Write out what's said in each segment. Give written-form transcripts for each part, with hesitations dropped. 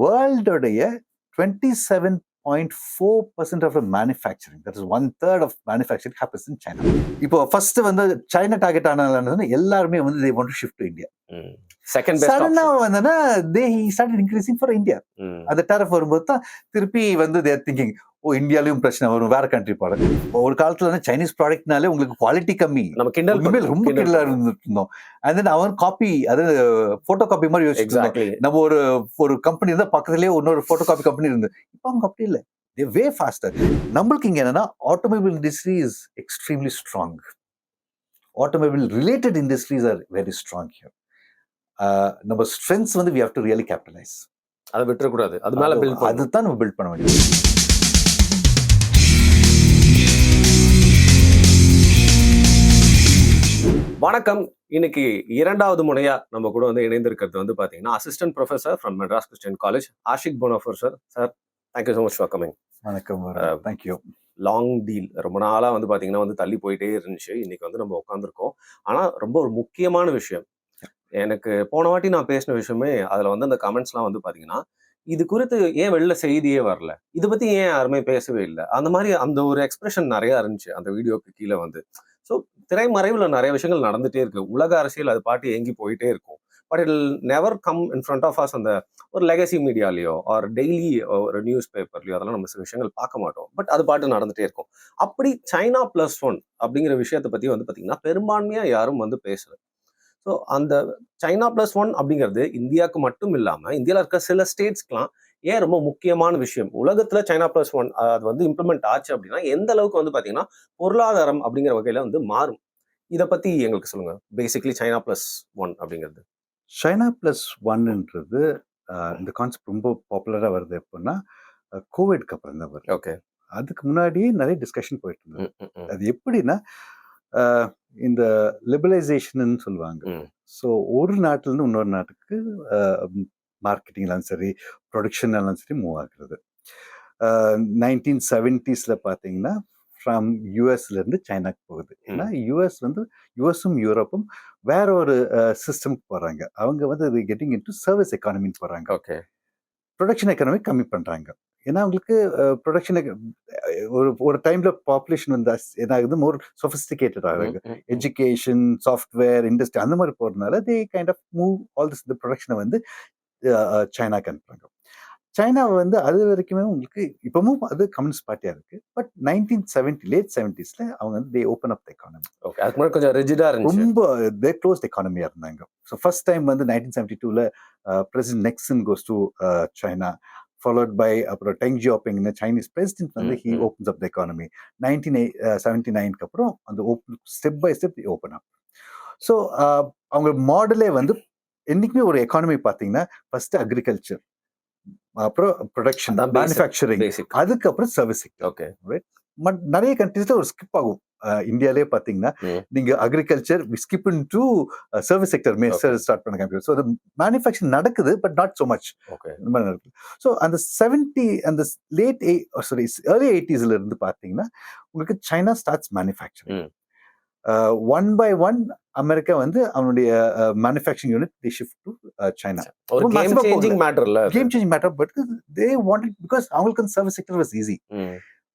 வேர்ல்டோடைய 27.4% of the manufacturing, that is 1/3 of manufacturing happens in China. இப்போ first வந்து China target ஆனாலும் எல்லாருமே வந்து they want to shift to India. Second best சடனா வந்தனா they started increasing for India. அந்த tariff வரும்போது தான் திருப்பி வந்து they are thinking, ஓ இந்தியாலயும் பிரச்சனை வரும், வேற கண்ட்ரி ப்ராடக்ட். ஒரு காலத்துல வந்து சைனீஸ் ப்ராடக்ட்னாலே உங்களுக்கு குவாலிட்டி கம்மி, நம்ம கிண்டல் ரொம்ப கிண்டலா இருந்துட்டு இருந்தோம். அண்ட் தென் அவன் காப்பி, அதாவது போட்டோ காப்பி மாதிரி யோசிச்சுட்டு நம்ம ஒரு கம்பெனி இருந்தா பக்கத்துலயே இன்னொரு போட்டோ காப்பி கம்பெனி இருந்து. இப்போ அவங்க அப்படி இல்லை, they way faster. நம்மளுக்கு இங்க என்னன்னா automobile industry is extremely strong. Automobile related industries are very strong here. நம்ம ஸ்ட்ரென்த்ஸ் வந்து we have to really capitalize. அதை விட்டுறக்கூடாது, அது மேல பில்ட் பண்ணணும். அதுதான் நம்ம பில்ட் பண்ண வேண்டியது. வணக்கம். இன்னைக்கு இரண்டாவது முறையா நம்ம கூட வந்து இணைந்திருக்கிறது வந்து பாத்தீங்கன்னா assistant professor from Madras Christian college Ashik Bonofer sir. Sir, thank you so much for coming. வணக்கம். தேங்க்யூ. லாங் டீல் ரொம்ப நாளா வந்து பாத்தீங்கன்னா வந்து தள்ளி போயிட்டே இருந்துச்சு. இன்னைக்கு வந்து நம்ம உட்காந்துருக்கோம். ஆனா ரொம்ப ஒரு முக்கியமான விஷயம், எனக்கு போன வாட்டி நான் பேசின விஷயமே அதுல வந்து அந்த கமெண்ட்ஸ்லாம் வந்து பாத்தீங்கன்னா, இது குறித்து ஏன் வெளில செய்தியே வரல, இதை பத்தி ஏன் யாருமே பேசவே இல்லை, அந்த மாதிரி அந்த ஒரு எக்ஸ்பிரஷன் நிறைய இருந்துச்சு அந்த வீடியோக்கு கீழே வந்து. ஸோ திரைமறைவில் நிறைய விஷயங்கள் நடந்துட்டே இருக்கு, உலக அரசியல் அது பாட்டு ஏங்கி போயிட்டே இருக்கும். But it never come in front of us. அந்த ஒரு லெகசி மீடியாலேயோ ஆர் டெய்லி ஒரு நியூஸ் பேப்பர்லையோ அதெல்லாம் நம்ம சில விஷயங்கள் பார்க்க மாட்டோம். பட் அது பாட்டு நடந்துட்டே இருக்கும். அப்படி சைனா +1 அப்படிங்கிற விஷயத்தை பத்தி வந்து பார்த்தீங்கன்னா பெரும்பான்மையா யாரும் வந்து பேசல. ஸோ அந்த சைனா +1 அப்படிங்கிறது இந்தியாவுக்கு மட்டும் இல்லாமல் இந்தியாவில் இருக்க சில ஸ்டேட்ஸ்க்குலாம் ஏன் ரொம்ப முக்கியமான விஷயம். உலகத்துல சைனா +1 அது வந்து இம்ப்ளிமெண்ட் ஆச்சு அப்படின்னா எந்த அளவுக்கு வந்து பார்த்தீங்கன்னா பொருளாதாரம் அப்படிங்கிற வகையில வந்து மாறும். இதை பத்தி எங்களுக்கு சொல்லுங்க. பேசிக்லி சைனா +1 அப்படிங்கிறது. சைனா +1ன்றது இந்த கான்செப்ட் ரொம்ப பாப்புலரா வருது எப்படின்னா கோவிட்க்கு அப்புறம் தான் வருது. ஓகே. அதுக்கு முன்னாடியே நிறைய டிஸ்கஷன் போயிட்டு இருந்தது. அது எப்படின்னா இந்த லிபரலைசேஷன் சொல்லுவாங்க. ஸோ ஒரு நாட்டுல இருந்து இன்னொரு நாட்டுக்கு மார்க்கெட்டிங்லாம் சரி, ப்ரொடக்ஷன்லாம் சரி மூவ் ஆகுறது. 1970s பார்த்தீங்கன்னா ஃப்ரம் யூஎஸ்ல இருந்து சைனாக்கு போகுது. ஏன்னா யூஎஸ் வந்து யூஎஸும் யூரோப்பும் வேற ஒரு சிஸ்டம்க்கு போறாங்க. அவங்க வந்து கெட்டிங் இன்டு சர்வீஸ் எக்கானமின்னு போறாங்க. ஓகே. ப்ரொடக்ஷன் எக்கானமி கம்மி பண்றாங்க. ஏன்னா அவங்களுக்கு ப்ரொடக்ஷன் ஒரு டைம்ல பாப்புலேஷன் வந்து என்ன ஆகுது, மோர் சொஃபிஸ்டிகேட்டட் ஆகுது. எஜுகேஷன், சாஃப்ட்வேர் இண்டஸ்ட்ரி அந்த மாதிரி போறதுனால they kind of move all this இந்த ப்ரொடக்ஷனை வந்து சைனாக்கு அனுப்புறாங்க. சைனாவை வந்து அது வரைக்குமே உங்களுக்கு இப்பவும் அது கம்யூனிஸ்ட் பார்ட்டியா இருக்கு. பட் 1970 லேட் 70s அவங்க வந்து தே open up the economy. Okay. அதுக்கு முன்னாடி கொஞ்சம் ரிஜிடா இருந்துச்சு, ரொம்ப தே க்ளோஸ்ட் எக்கானமியா இருந்தாங்க. ஸோ ஃபர்ஸ்ட் டைம் வந்து 1972ல president Nixon goes to China, followed by அப்புறம் டெங் ஜியாபிங் சைனீஸ் பிரசிடென்ட் வந்து he opens up the economy. 1979க்கு அப்புறம் அந்த step by step open up. So அவங்க மாடலே வந்து என்னைக்குமே ஒரு எக்கானமி பார்த்தீங்கன்னா ஃபர்ஸ்ட் அக்ரிகல்ச்சர், அப்புறம் ப்ரொடக்ஷன், மேனுஃபேக்சரிங், அதுக்கப்புறம் சர்வீஸ் செக்டர். ஓகே. பட் நிறைய கண்ட்ரீஸ்ல ஒரு ஸ்கிப் ஆகும். இந்தியாலே பாத்தீங்கன்னா நீங்க agriculture skip into service sector start பண்ண கம்பெனி. ஸோ மேனுஃபேக்சரிங் நடக்குது but not so much. So அந்த 70 அந்த லேட் ஏர்லி 80sல இருந்து பாத்தீங்கன்னா உங்களுக்கு China starts manufacturing. One by one America வந்து அவனுடைய manufacturing unit they shift to China. ஒரு game changing matter but they wanted because அவங்களுக்கு service sector was easy.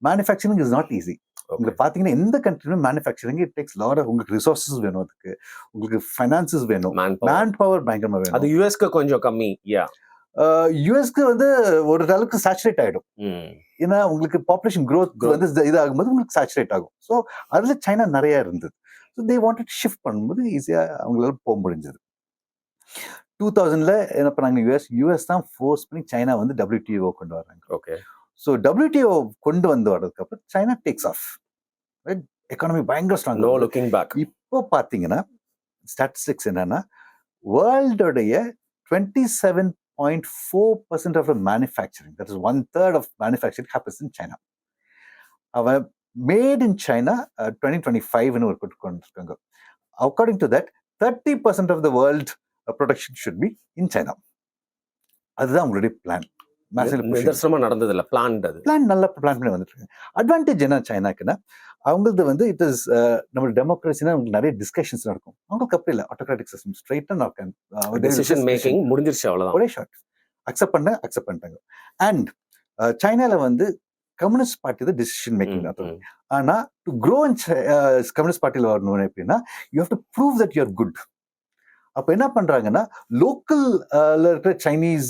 Manufacturing is not easy. உங்களுக்கு பாத்தீங்கன்னா எந்த கண்ட்ரிலுமே manufacturing it takes lot of, உங்களுக்கு resources வேணும், அதுக்கு உங்களுக்கு ஃபைனான்சஸ் வேணும், மேன் பவர் பயங்கரமா வேணும். அது யுஎஸ்க்கு கொஞ்சம் கம்மி. யுஎஸ்க்கு வந்து ஒரு அளவுக்கு சேச்சுரேட் ஆயிடும். ஏன்னா உங்களுக்கு பாப்புலேஷன் growth வந்து இதாகும்போது உங்களுக்கு சேச்சுரேட் ஆகும். ஸோ அதுல சைனா நிறைய இருந்தது. ஸோ தே வாண்டட் ஷிஃப்ட் பண்ணும்போது ஈஸியா அவங்களால போக முடிஞ்சது. 2000ல என்ன பண்ணாங்க, யுஎஸ் தான் ஃபோர்ஸ் பண்ணி சைனா வந்து WTO கொண்டு வராங்க. ஓகே. ஸோ WTO கொண்டு வரதுக்கு அப்புறம் சைனா டேக்ஸ் ஆஃப், எக்கானமி பயங்கர ஸ்ட்ராங். No looking back. இப்போ பாத்தீங்கன்னா ஸ்டாட்டிஸ்டிக்ஸ் என்னன்னா வேர்ல்டோடைய 27.4% of the manufacturing, that is 1/3 of manufacturing happens in China. அவன் மேட் இன் சைனா 2025 ஒரு கொண்டிருக்காங்க. According to that 30% of the world production should be in China. அதுதான் உங்களுடைய பிளான். நிதர்சனமா நடந்தது இல்ல, பிளான் நல்ல பிளான் பண்ணி வந்துட்டு. அட்வான்டேஜ் என்ன சைனாக்குன்னா, அவங்களுக்கு வந்து இட் இஸ் நம்ம டெமோக்ரஸினா உங்களுக்கு நிறைய டிஸ்கஷன்ஸ் நடக்கும். அவங்களுக்கு அப்படி இல்லை, ஆட்டோக்ராட்டிக் சிஸ்டம், ஸ்ட்ரைட்டா டிசிஷன் மேக்கிங் முடிஞ்சிருச்சு, அவ்வளவுதான், ஒரே ஷாட். அக்செப்ட் பண்ணிட்டாங்க. அண்ட் சைனால வந்து கம்யூனிஸ்ட் பார்ட்டி தான் டிசிஷன் மேக்கிங் அத்தாரிட்டி. ஆனா டு க்ரோ இன் கம்யூனிஸ்ட் பார்ட்டியில் வரணும் எப்படின்னா you have to prove that you are good. அப்ப என்ன பண்றாங்கன்னா லோக்கல் இருக்கிற சைனீஸ்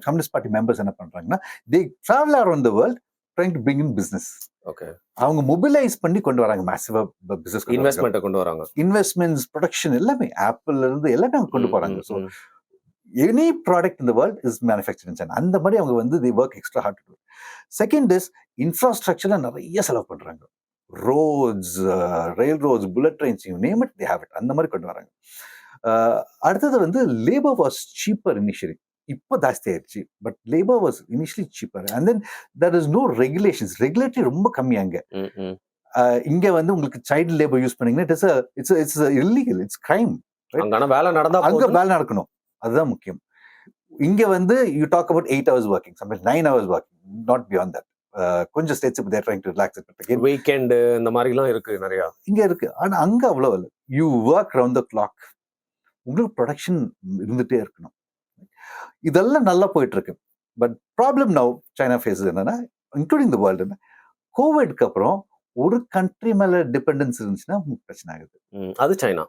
கம்யூனிஸ்ட் பார்ட்டி மெம்பர்ஸ் என்ன பண்றாங்கன்னா தே travel around the world trying to bring in business. Okay, அவங்க மொபிலைஸ் பண்ணி கொண்டு வராங்க, மேசிவா பிசினஸ் இன்வெஸ்ட்மெண்ட் கொண்டு வராங்க, இன்வெஸ்ட்மெண்ட்ஸ் ப்ரொடக்ஷன் எல்லாமே ஆப்பிள்ல இருந்து எல்லாமே அவங்க கொண்டு போறாங்க. So any product in the world is manufacture in China. அந்த மாதிரி அவங்க வந்து the work extra hard to. Second is இன்ஃப்ராஸ்ட்ரக்சர்ல நிறைய செலவு பண்றாங்க. Roads, rail roads, bullet trains, you name it they have it. அந்த மாதிரி கொண்டு வராங்க. அடுத்தது வந்து லேபர் வாஸ் சீப்பர் இனிஷியலி. இப்போ ஜாஸ்தி ஆயிடுச்சு. But labour was initially cheaper. And then there is no regulations. Regulatory ரொம்ப கம்மி அங்க. இங்க வந்து உங்களுக்கு சைல்டு லேபர் யூஸ் பண்ணீங்கன்னா இட்ஸ் இல்லீகல், இட்ஸ் கிரைம். அங்க வேலை நடந்தா அங்க வேலை நடக்கணும், அதுதான் முக்கியம். இங்க வந்து you talk about 8 hours working, sometimes 9 hours working, not beyond that. கொஞ்சம் ஸ்டேட்ஸ் இப்போ they're trying to relax it. Weekend இந்த மாதிரிலாம் இருக்கு நிறைய. இங்க இருக்கு. ஆனா அங்க அவ்வளவு இல்லை. You work round the clock. உங்களுக்கு ப்ரொடக்ஷன் இருந்துட்டே இருக்கணும். இதெல்லாம் நல்லா போயிட்டு இருக்கு. But problem now China face என்னன்னா, இன்க்ளூடிங் த வேர்ல்டு, கோவிட்க்கு அப்புறம் ஒரு கண்ட்ரி மேல டிபெண்டன்ஸ் இருந்துச்சுன்னா பிரச்சனை ஆகுது. அது சைனா.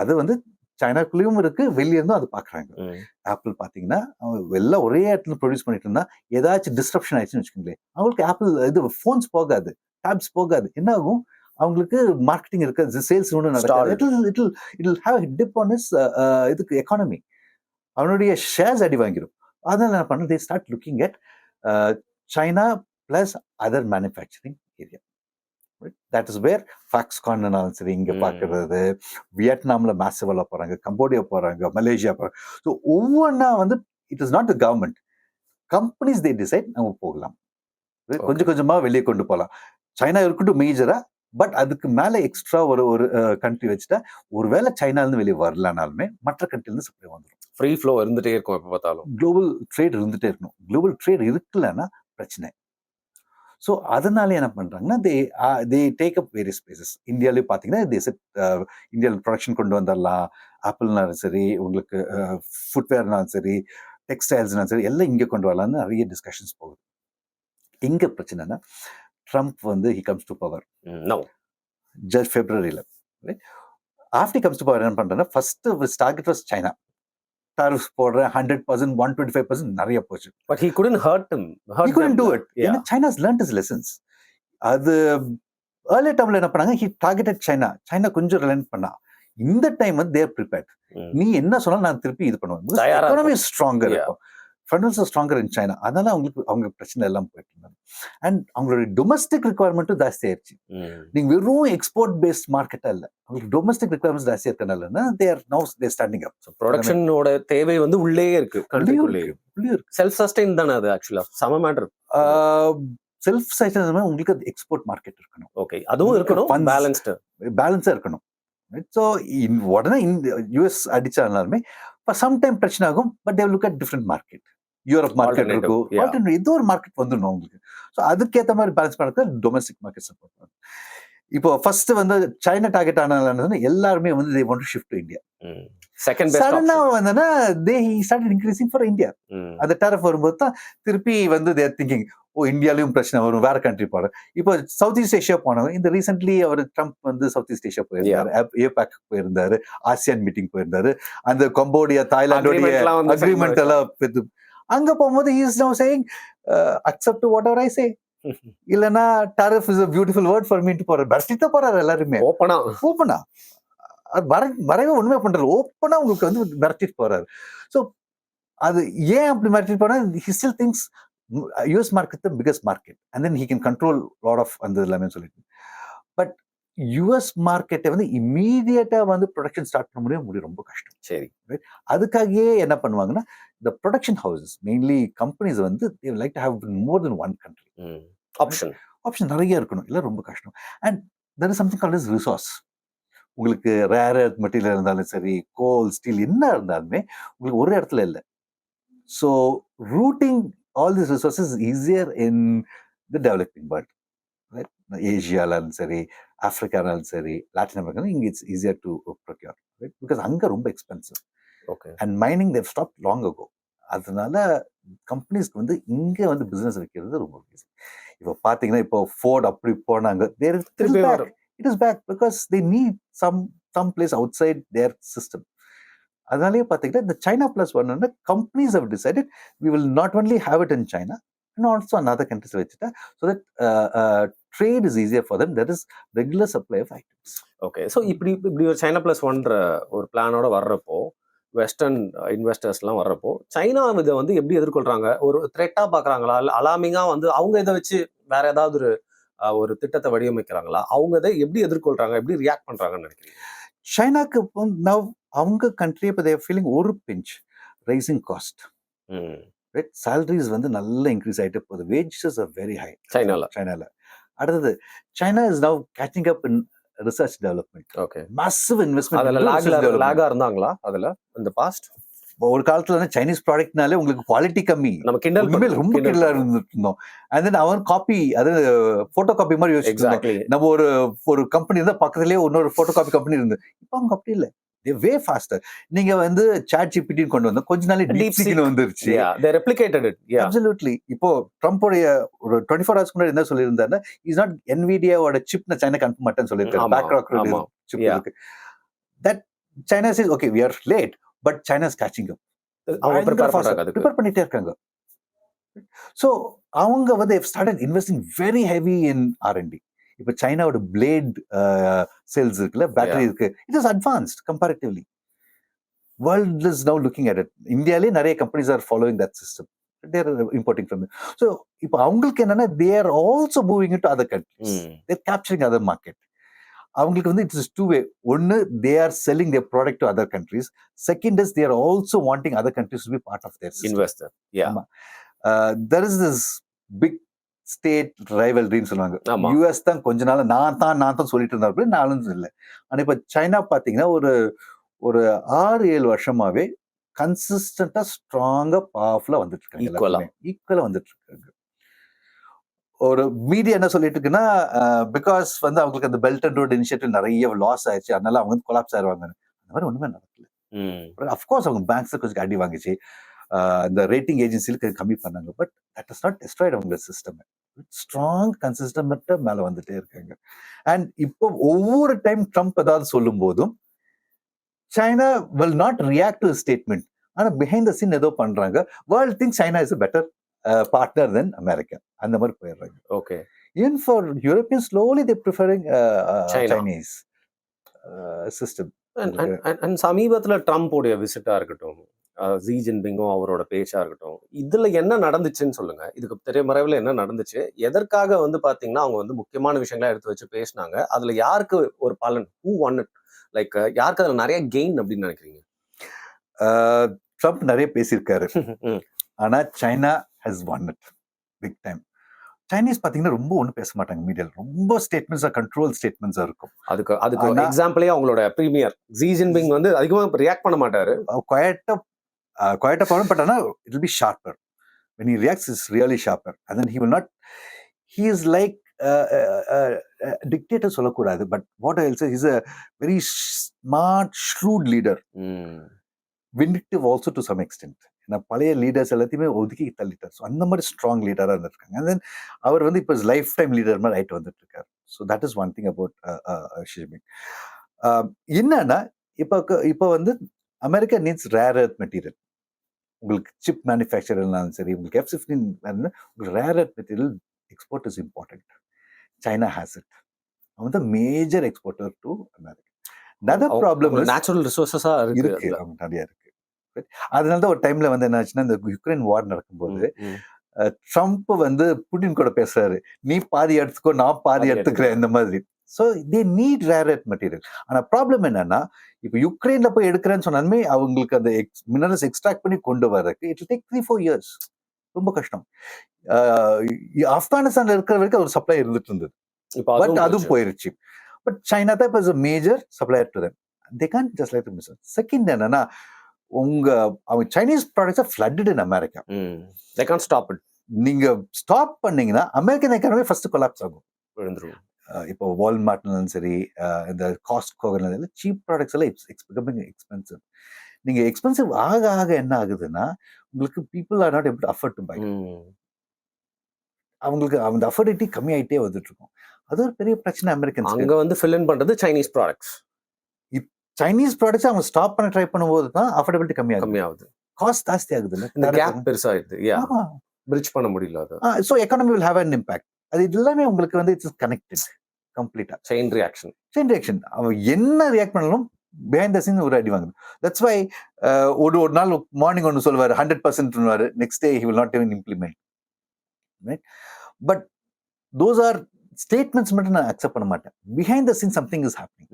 அது வந்து சைனாக்குள்ளேயும் இருக்கு, வெளியே இருந்தும் அது பாக்குறாங்க. ஆப்பிள் பாத்தீங்கன்னா எல்லாம் ஒரே இடத்துல ப்ரொடியூஸ் பண்ணிட்டு இருந்தா ஏதாச்சும் டிஸ்ட்ரப்ஷன் ஆயிடுச்சுன்னு வச்சுக்கோங்களேன், அவங்களுக்கு ஆப்பிள் இது போன்ஸ் போகாது, டேப்ஸ் போகாது. என்ன ஆகும், அவங்களுக்கு மார்க்கெட்டிங் இருக்காது, சேல்ஸ் ஒன்றும் நடக்காது. It have dip on is இதுக்கு எக்கானமி. அவனுடைய ஷேர்ஸ் அடி வாங்கிடும். அதனால என்ன பண்ண, they start looking at China plus other manufacturing area. That is where ஃபாக்ஸ்கான்னாலும் சரி, இங்க பாக்குறது வியட்நாம்ல மேசிவலா போறாங்க, கம்போடியா போறாங்க, மலேசியா போறாங்க. ஸோ ஒவ்வொன்றா வந்து it is not the government, companies they decide நம்ம போகலாம், கொஞ்சம் கொஞ்சமா வெளியே கொண்டு போகலாம். சைனா இருக்கட்டும் மேஜரா, பட் அதுக்கு மேல எக்ஸ்ட்ரா ஒரு கண்ட்ரி வச்சுட்டா ஒருவேளை சைனால வெளியே வரலனாலுமே மற்ற கண்ட்ரில இருந்து சப்ளை வந்துடும். ஃப்ரீ ஃப்ளோ இருந்துட்டே இருக்கும், எப்ப பார்த்தாலும் குளோபல் ட்ரேட் இருந்துட்டே இருக்கணும். குளோபல் ட்ரேட் இருக்குல்லன்னா பிரச்சனை. ஸோ அதனால என்ன பண்றாங்கன்னா they take up various places. இந்தியாவிலேயே பார்த்தீங்கன்னா இந்தியாவில் ப்ரொடக்ஷன் கொண்டு வந்துடலாம். ஆப்பிள்னாலும் சரி, உங்களுக்கு ஃபுட்வேர்னாலும் சரி, டெக்ஸ்டைல்ஸ்னாலும் சரி, எல்லாம் இங்கே கொண்டு வரலாம்னு நிறைய டிஸ்கஷன்ஸ் போகுது. இங்க பிரச்சனைனா ட்ரம்ப் வந்து he comes to power February. After comes to power என்ன பண்றாங்கன்னா, first target was China. Tariffs போடுறேன் 100%, 125% நிறைய போச்சு. But he couldn't hurt them. He couldn't do it. Yeah. China's learned his lessons. அது early டைம்ல என்ன பண்ணாங்க, he targeted China. சைனா கொஞ்சம் ரிலைன் பண்ணா. இந்த டைம் வந்து தேர் ப்ரிப்பேர்ட். நீ என்ன சொன்னாலும் நான் திருப்பி இது பண்ணுவேன். எக்கானமி ஸ்ட்ராங்கர் இருக்கும், ஃபைனான்ஸ் ஸ்ட்ராங்கர் இன் சைனா. அதனால அவங்க பிரச்சனை எல்லாம் போயிட்டு இருந்தாங்க. அண்ட் அவங்களுடைய டொமஸ்டிக் ரிக்வயர்மெண்ட்டும் ஜாஸ்தி ஆயிடுச்சு. நீங்க வெறும் எக்ஸ்போர்ட் பேஸ்ட் மார்க்கெட்டா இல்ல, அவங்களுக்கு டொமஸ்டிக் ரிக்வயர்மெண்ட்ஸ் ஜாஸ்தியா இருக்கனால தேர் ஸ்டாண்டிங் அப். ப்ரொடக்ஷனோட தேவை வந்து உள்ளே இருக்கு, கண்ட்ரிக்குள்ளே செல்ஃப் சஸ்டெயின் தானே அது. ஆக்சுவலா சம மேட்டர். செல்ஃப் சஸ்டெயின் உங்களுக்கு எக்ஸ்போர்ட் மார்க்கெட் இருக்கணும். ஓகே, அதுவும் இருக்கணும், பேலன்ஸா இருக்கணும். ஸோ உடனே யூஎஸ் அடிச்சாலுமே சம் டைம் பிரச்சனை ஆகும். But they look at different market. Europe market இருக்கும், ஏதோ ஒரு மார்க்கெட் வந்துடணும் உங்களுக்கு. ஸோ அதுக்கேற்ற மாதிரி பேலன்ஸ் பண்ண டொமஸ்டிக் மார்க்கெட் சப்போர்ட் பண்ணும். இப்போ ஃபர்ஸ்ட் வந்து சைனா டார்கெட் ஆனாலும் எல்லாருமே வந்து they want to shift to India. Second best சடனா வந்தனா they started increasing for India. அந்த டாரிஃப் வரும்போது தான் திருப்பி வந்து they are thinking, இந்தியாலையும் பிரச்சனை வரும், வேற கண்ட்ரி போற. இப்போ சவுத் ஈஸ்ட் ஏஷியா போனவங்க, இந்த ரீசென்ட்லி அவர் ட்ரம்ப் வந்து சவுத் ஈஸ்ட் ஏஷியா போயிருந்தாரு, ஏபேக் போயிருந்தாரு, ஆசியான் மீட்டிங் போயிருந்தாரு, அந்த கம்போடியா தாய்லாண்டோடைய அக்ரிமெண்ட் எல்லாம் அங்க போகும்போது he is now saying accept whatever I say. இல்லனா tariff is a beautiful word for me ட்டு போறாரு. பஸ்டிட்ட போறாரு எல்லாருமே ஓப்பனா வரவே ஒண்ணுமே பண்றாரு. ஓப்பனா உங்களுக்கு வந்து மிரட்டிட்டு போறாரு. ஸோ அது ஏன் அப்படி மிரட்டிட்டு போனா, he still thinks US market the biggest market and then he can control lot of அந்த எல்லாமே சொல்லிட்டு. பட் யூஎஸ் மார்க்கெட்டை வந்து இம்மீடியட்டா வந்து ப்ரொடக்ஷன் ஸ்டார்ட் பண்ண முடியும் ரொம்ப கஷ்டம். சரி, அதுக்காகவே என்ன பண்ணுவாங்கன்னா, இந்த ப்ரொடக்ஷன் ஹவுசஸ் மெயின்லி கம்பெனிஸ் வந்து they like to have more than one country. Option நிறைய இருக்கணும், இல்லை ரொம்ப கஷ்டம். And there is something called as resource. உங்களுக்கு ரேர் எர்த் மெட்டீரியல் இருந்தாலும் சரி, கோல், ஸ்டீல் என்ன இருந்தாலுமே உங்களுக்கு ஒரு இடத்துல இல்லை. So routing all this resources easier in the developing world. ஏஷியாலும் சரி, ஆப்பிரிக்கானாலும் சரி, லாட்டின் அமெரிக்கா, இங்கே it's easier to procure, because அங்கே ரொம்ப expensive. And mining they've stop long ago. அதனால கம்பெனிஸ்க்கு வந்து இங்க வந்து பிசினஸ் வைக்கிறது ரொம்ப ஈஸி. இப்போ பாத்தீங்கன்னா இப்போ ஃபோர்ட் அப்படி போனாங்க, திருப்பி வரும். It is back because they need some place outside their system. அதனாலேயே பாத்தீங்கன்னா இந்த சைனா பிளஸ் ஒன்னு companies have decided we will not only have it in China and also in other countries வச்சுட்டா so that trade is easier for them, that is regular supply of items. Okay. So இப்படி ஒரு China plus ஒன்ற ஒரு பிளானோட வர்றப்போ western இன்வெஸ்டர்ஸ்லாம் வர்றப்போ China இதை வந்து எப்படி எதிர்கொள்றாங்க? ஒரு த்ரெட்டா பாக்குறாங்களா? இல்ல அலாமிங்கா வந்து அவங்க இதை வச்சு வேற ஏதாவது ஒரு திட்டத்தை வடிவமைக்கிறாங்களா? அவங்க இதை எப்படி எதிர்கொள்றாங்க, எப்படி ரியாக்ட் பண்றாங்கன்னு நினைக்கிறீங்க? சைனாக்கு அவங்க கண்ட்ரி இப்போ தேர் ஃபீலிங் ஒரு pinch rising cost, right? Salaries வந்து நல்லா இன்க்ரீஸ் ஆகிட்டு போகுது, வேஜஸ் ஆர் வெரி ஹை சைனால. அடுத்தது China is now catching up in research development. Okay. Massive investment. அதுல லாகா இருந்தாங்களா அதுல இந்த பாஸ்ட்? ஒரு காலத்துல சைனீஸ் ப்ராடக்ட்னாலே உங்களுக்கு குவாலிட்டி கம்மி, நம்ம கிண்டல் ரொம்ப கிண்டலா இருந்துட்டு இருந்தோம். அண்ட் தென் அவன் காப்பி, அது போட்டோ காப்பி மாதிரி யோசிச்சு நம்ம ஒரு கம்பெனி இருந்தா பக்கத்துலயே இன்னொரு போட்டோ காப்பி கம்பெனி இருந்து. இப்போ அவங்க அப்படி இல்லை, வே ஃபாஸ்டர். நீங்க வந்து சாட் ஜிபிடி கொண்டு வந்தோம், கொஞ்ச நாள் டீப்சீக் வந்துருச்சு. they replicated it. Yeah, absolutely. இப்போ ட்ரம்போடைய ஒரு 24 hours முன்னாடி என்ன சொல்லியிருந்தாருன்னா, இஸ் நாட் NVIDIA-வோட சிப் நான் சைனாக்கு அனுப்ப மாட்டேன்னு சொல்லியிருக்காரு. பேக்ராக் சிப் இருக்கு. That China says okay we are late but China is catching up. அவங்க ப்ரிப்பேர் பண்ணிட்டே இருக்காங்க. ஸோ அவங்க வந்து they've started investing very heavy in R&D. இப்போ சைனாவோட பிளேட் செல்ஸ் இருக்குல்ல, பேட்டரி இருக்கு, it is advanced comparatively. World is now looking at it. இந்தியாலே நிறைய companies are following that system. They're importing from. So இப்போ அவங்களுக்கு என்னன்னா they are also moving to other countries, they're capturing other market. அவங்களுக்கு வந்து it's two way. ஒன்னு, they are selling their product to other countries. Second is they are also wanting other countries to be part of their investor. There is this big state ரைவல்ரின்னு சொல்லுவாங்க. US தான் கொஞ்ச நாள் நான் தான் சொல்லிட்டு இருந்தாரு, நானும் இல்லை. ஆனா இப்ப சைனா பாத்தீங்கன்னா ஒரு 6-7 வருஷமாவே கன்சிஸ்டன்டா ஸ்ட்ராங்கா பவர்ஃபுல்லா வந்துட்டு இருக்காங்க, ஈக்குவலா வந்துட்டு இருக்காங்க. ஒரு மீடியா என்ன சொல்லிட்டு இருக்குன்னா, பிகாஸ் வந்து அவங்களுக்கு அந்த பெல்ட் அண்ட் ரோட் இனிஷியேட்டிவ் நிறைய லாஸ் ஆயிடுச்சு, அதனால அவங்க வந்து கொலாப்ஸ் ஆயிருவாங்க. அந்த மாதிரி ஒண்ணுமே நடக்கல. அஃப்கோர்ஸ் அவங்க பேங்க்ஸ் கொஞ்சம் அடி வாங்கிச்சு, இந்த ரேட்டிங் ஏஜென்சிலுக்கு கம்மி பண்ணாங்க. But that is not Detroit அவங்க சிஸ்டம். ஸ்ட்ராங் கன்சிஸ்டன்ட்டா மேல வந்துட்டே இருக்காங்க. அண்ட் இப்போ ஒவ்வொரு டைம் ட்ரம்ப் ஏதாவது சொல்லும் போதும் China will not react to statement. ஆனா பிஹைண்ட் த சீன் ஏதோ பண்றாங்க. World think China is better partner then America, அந்த மாதிரி போயிடுறாங்க. Okay. Even for European slowly they preferring Chinese system. And சமீபத்துல ட்ரம்போடைய விசிட்டா இருக்கட்டும், ஜி ஜின்பிங்கும் அவரோட பேச்சா இருக்கட்டும், இதுல என்ன நடந்துச்சுன்னு சொல்லுங்க. இதுக்கு திரைமறைவில் என்ன நடந்துச்சு, எதற்காக வந்து பாத்தீங்கன்னா அவங்க வந்து முக்கியமான விஷயங்களா எடுத்து வச்சு பேசினாங்க, அதுல யாருக்கு ஒரு பலன், ஹூ ஒன் இட், லைக் யாருக்கு அதுல நிறைய கெயின் அப்படின்னு நினைக்கிறீங்க? ட்ரம்ப் நிறைய பேசியிருக்காரு, ஆனா China has won it big time. Chinese பாத்தீங்கன்னா ரொம்ப ஒன்றும் பேச மாட்டாங்க மீடியால, ரொம்ப ஸ்டேட்மெண்ட்ஸா, கண்ட்ரோல் ஸ்டேட்மெண்ட்ஸா இருக்கும். அதுக்கு எக்ஸாம்பிளே அவங்களோட பிரீமியர் ஜி ஜின்பிங் வந்து அதிகமாக ரியாக்ட் பண்ண மாட்டாரு, குவைட்டா பண்ணணும். பட் ஆனால் it will be sharper. when he reacts is really sharper, and then he will not, he is like dictator சொல்லக்கூடாது, but what I will say, he's a very smart, shrewd leader, vindictive also to some extent. பழைய leaders எல்லாத்தையுமே ஒதுக்கி தள்ளிட்டார். So அந்த மாதிரி strong லீடராக இருந்திருக்காங்க. And then அவர் வந்து இப்போ லைஃப் டைம் லீடர் மாதிரி ஆயிட்டு வந்துட்டு இருக்காரு. So that is one thing about Xi Jinping. என்னன்னா இப்போ வந்து America needs rare earth material. உங்களுக்கு சிப் மேனுஃபேக்சர் இருந்தாலும் சரி, உங்களுக்கு F-16 உங்களுக்கு rare earth material export is important. China has it. அவங்க வந்து major exporter to America. Other problem natural ரிசோர்ஸஸா இருக்கு, நிறைய இருக்கு. அதனால தான் ஒரு டைம்ல வந்து என்ன ஆச்சுன்னா, இந்த யுக்ரைன் வார் நடக்கும்போது ட்ரம்ப் வந்து புட்டின் கூட பேசுறாரு, நீ பாதி எடுத்துக்கோ, நான் பாதி எடுத்துக்கிறேன், இந்த மாதிரி. So they need rare earth material. ஆனா ப்ராப்ளம் என்னன்னா, இப்போ யுக்ரைன்ல போய் எடுக்கிறேன்னு சொன்னாலுமே அவங்களுக்கு அந்த மினரல்ஸ் எக்ஸ்ட்ராக்ட் பண்ணி கொண்டு வரதுக்கு இட் டேக் 3-4 years. ரொம்ப கஷ்டம். ஆப்கானிஸ்தான்ல இருக்கிற வரைக்கும் ஒரு சப்ளை இருந்துட்டு இருந்தது, பட் அதுவும் போயிருச்சு. பட் சைனா தான் இப்போ major supplier to them. They can't just like miss. Second என்னன்னா, அவங்க Chinese products flooded in America. They can't stop it. நீங்க ஸ்டாப் பண்ணீங்கன்னா அமெரிக்கன் எக்கானமி ஃபர்ஸ்ட் கொலாப்ஸ் ஆகும், விழுந்துரும். இப்போ வால்மார்ட்னாலும் சரி, இந்த காஸ்ட்கோ சீப் ப்ராடக்ட்ஸ் எல்லாம் இட்ஸ் பிகமிங் எக்ஸ்பென்சிவ். நீங்க எக்ஸ்பென்சிவ் ஆக ஆக என்ன ஆகுதுன்னா உங்களுக்கு people are not able to afford to buy. அவங்களுக்கு அந்த அஃபோர்டிட்டி கம்மி ஆயிட்டே வந்துட்டு இருக்கும். அது ஒரு பெரிய பிரச்சனை அமெரிக்கன்ஸ். அங்க வந்து ஃபில் இன் பண்றது சைனீஸ் ப்ராடக்ட்ஸ். சைனீஸ் ப்ராடக்ட்ஸ் அவங்க ஸ்டாப் பண்ண ட்ரை பண்ணும்போது தான் அஃபோர்டபிலிட்டி கம்மியாகுது. காஸ்ட் ஜாஸ்தி ஆகுது இல்ல, இந்த கேப் பெருசாயிடுது. பிரிட்ஜ் பண்ண முடியல அது. So economy will have an impact. அது எல்லாமே உங்களுக்கு வந்து இட்ஸ் கனெக்டட் கம்ப்ளீட்டா. Chain reaction. அவன் என்ன ரியாக்ட் பண்ணாலும் பிஹைண்ட் த சீன் ஒரு அடி வாங்குது. தட்ஸ் வை ஒரு நாள் மார்னிங் ஒன்று சொல்லுவார் 100% next day he will not even implement. Right, but those are statements மட்டும் நான் அக்செப்ட் பண்ண மாட்டேன். Behind the scene something is happening.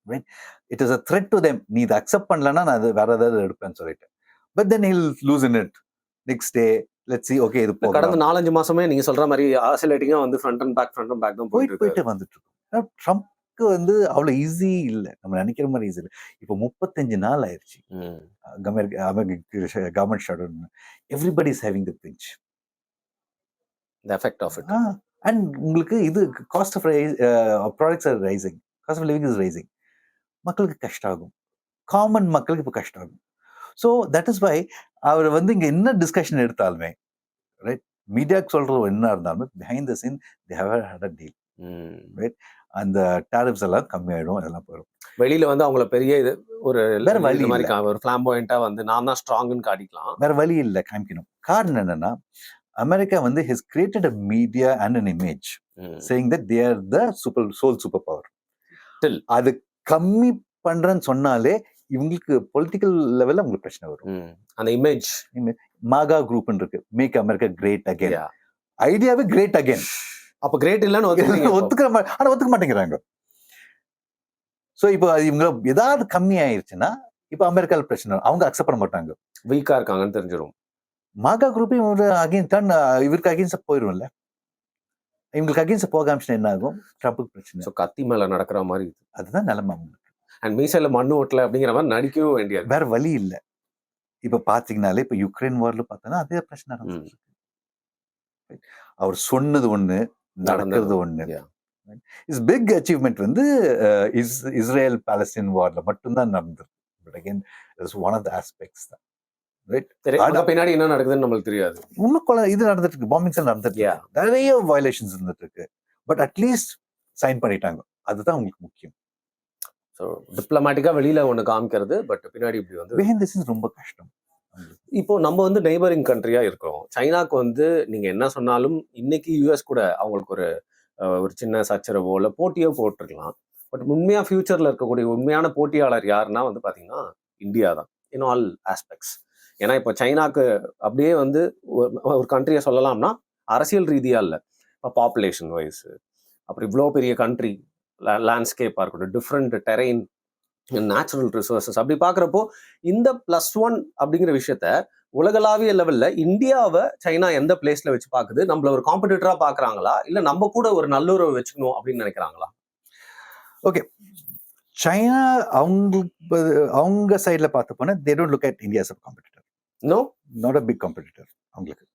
Right, it is a threat to them. நீ இதை அக்செப்ட் பண்ணலன்னா நான் அது வேற ஏதாவது எடுப்பேன்னு சொல்லிட்டு. But then he'll lose in it next day. Let's see, okay இது கடந்த 4-5 மாசமே நீங்க சொல்ற மாதிரி ஆசிலேட்டிங்கா வந்து ஃப்ரண்ட் அண்ட் பேக் தான் போயிட்டு வந்துட்டு இருக்கும். ட்ரம்ப்க்கு வந்து அவ்வளவு ஈஸி இல்லை, நம்ம நினைக்கிற மாதிரி ஈஸி இல்லை. இப்போ 35 நாள் ஆயிடுச்சு government shutdown. Everybody is having the pinch, the effect of it. And உங்களுக்கு இது cost of products are rising, cost of living is rising. மக்களுக்கு கஷ்டம் ஆகும், காமன் மக்களுக்கு இப்போ கஷ்டம் ஆகும். ஸோ தட் இஸ் வை அவர் வந்து இங்கே என்ன டிஸ்கஷன் எடுத்தாலுமே, ரைட், மீடியாவுக்கு சொல்றது என்ன இருந்தாலுமே behind the scene they have had a deal. Right, அந்த டாரிஃப்ஸ் எல்லாம் கம்மியாயிடும், அதெல்லாம் போயிடும். வெளியில வந்து அவங்கள பெரிய இது ஒரு வேற வழி மாதிரி ஒரு ஃபிளாம்போயண்டா வந்து நான் தான் ஸ்ட்ராங்னு காட்டிக்கலாம். வேற வழி இல்லை, காமிக்கணும். காரணம் என்னன்னா அமெரிக்கா வந்து has created a media and an image saying that they are the sole super power. அது கம்மி பண்றேன்னு சொன்னாலே இவங்களுக்கு பொலிட்டிக்கல் லெவல்ல உங்களுக்கு பிரச்சனை வரும். அந்த இமேஜ் மாகா குரூப் இருக்கு, மேக் அமெரிக்கா கிரேட் அகைன். ஐடியாவே கிரேட் அகைன். அப்ப கிரேட் இல்லன்னு ஒத்துக்க மாட்டேங்கிறாங்க. சோ இப்போ இவங்க ஏதாவது கம்மி ஆயிருச்சுன்னா இப்ப அமெரிக்கால பிரச்சனை, அவங்க அக்செப்ட் பண்ண மாட்டாங்க, வீக்கா இருக்காங்கன்னு தெரிஞ்சிடும். மாகா குரூப் இவருக்கு அகைன்ஸ்ட் போயிரும்ல. இவங்களுக்கு அகைன்ஸ்ட் போகாம என்ன ஆகும், ட்ரம்ப்புக்கு பிரச்சனை. கத்தி மேல நடக்கிற மாதிரி அதுதான் நிலைமை. அண்ட் மீசையில மண்ணு ஓட்டல அப்படிங்கிற மாதிரி நடிக்கவே வேண்டியது, வேற வழி இல்லை. இப்ப பாத்தீங்கன்னாலே இப்ப யுக்ரைன் வார்ல பார்த்தோன்னா அதே பிரச்சனை நடந்துச்சு. அவர் சொன்னது ஒண்ணு, நடக்கிறது ஒண்ணு. இஸ் பிக் அச்சீவ்மெண்ட் வந்து இஸ்ரேல் பாலஸ்தீன் வார்ல மட்டும்தான் நடந்தது. But again it's one of the aspects தான். ரைட், பின்னாடி என்ன நடக்குதுன்னு நம்மளுக்கு தெரியாது. இன்னும் இது நடந்துட்டு இருக்கு, பாம்பிங்ஸ் நடந்துட்டு இருக்கு, நிறைய வயலேஷன்ஸ் இருந்துட்டு இருக்கு. பட் அட்லீஸ்ட் சைன் பண்ணிட்டாங்க, அதுதான் உங்களுக்கு முக்கியம். ஸோ டிப்ளமேட்டிக்கா வெளியில ஒன்று காமிக்கிறது, பட் பின்னாடி இப்படி வந்து ரொம்ப கஷ்டம். இப்போ நம்ம வந்து நெய்பரிங் கண்ட்ரியா இருக்கிறோம். சைனாக்கு வந்து நீங்க என்ன சொன்னாலும் இன்னைக்கு யூஎஸ் கூட அவங்களுக்கு ஒரு சின்ன சச்சரவோ இல்லை போட்டியோ போட்டிருக்கலாம். பட் உண்மையா ஃபியூச்சர்ல இருக்கக்கூடிய உண்மையான போட்டியாளர் யாருன்னா வந்து பாத்தீங்கன்னா இந்தியா தான், இன் ஆல் ஆஸ்பெக்ட்ஸ். ஏன்னா இப்போ சைனாக்கு அப்படியே வந்து ஒரு கண்ட்ரியை சொல்லலாம்னா அரசியல் ரீதியா இல்லை, இப்போ பாப்புலேஷன் வைஸ், அப்புறம் இவ்வளோ பெரிய கண்ட்ரி, லேண்ட்ஸ்கேப்பாக இருக்கட்டும், டிஃப்ரெண்ட் டெரெயின், நேச்சுரல் ரிசோர்ஸஸ், அப்படி பார்க்குறப்போ இந்த +1 அப்படிங்கிற விஷயத்த உலகளாவிய லெவல்ல இந்தியாவை சைனா எந்த பிளேஸ்ல வச்சு பார்க்குது? நம்மள ஒரு காம்படிட்டரா பார்க்குறாங்களா, இல்லை நம்ம கூட ஒரு நல்லுறவு வச்சுக்கணும் அப்படின்னு நினைக்கிறாங்களா? ஓகே, சைனா அவங்க சைட்ல பார்த்து போனா they don't look at India as a competitor. No, not a big competitor. அவங்களுக்கு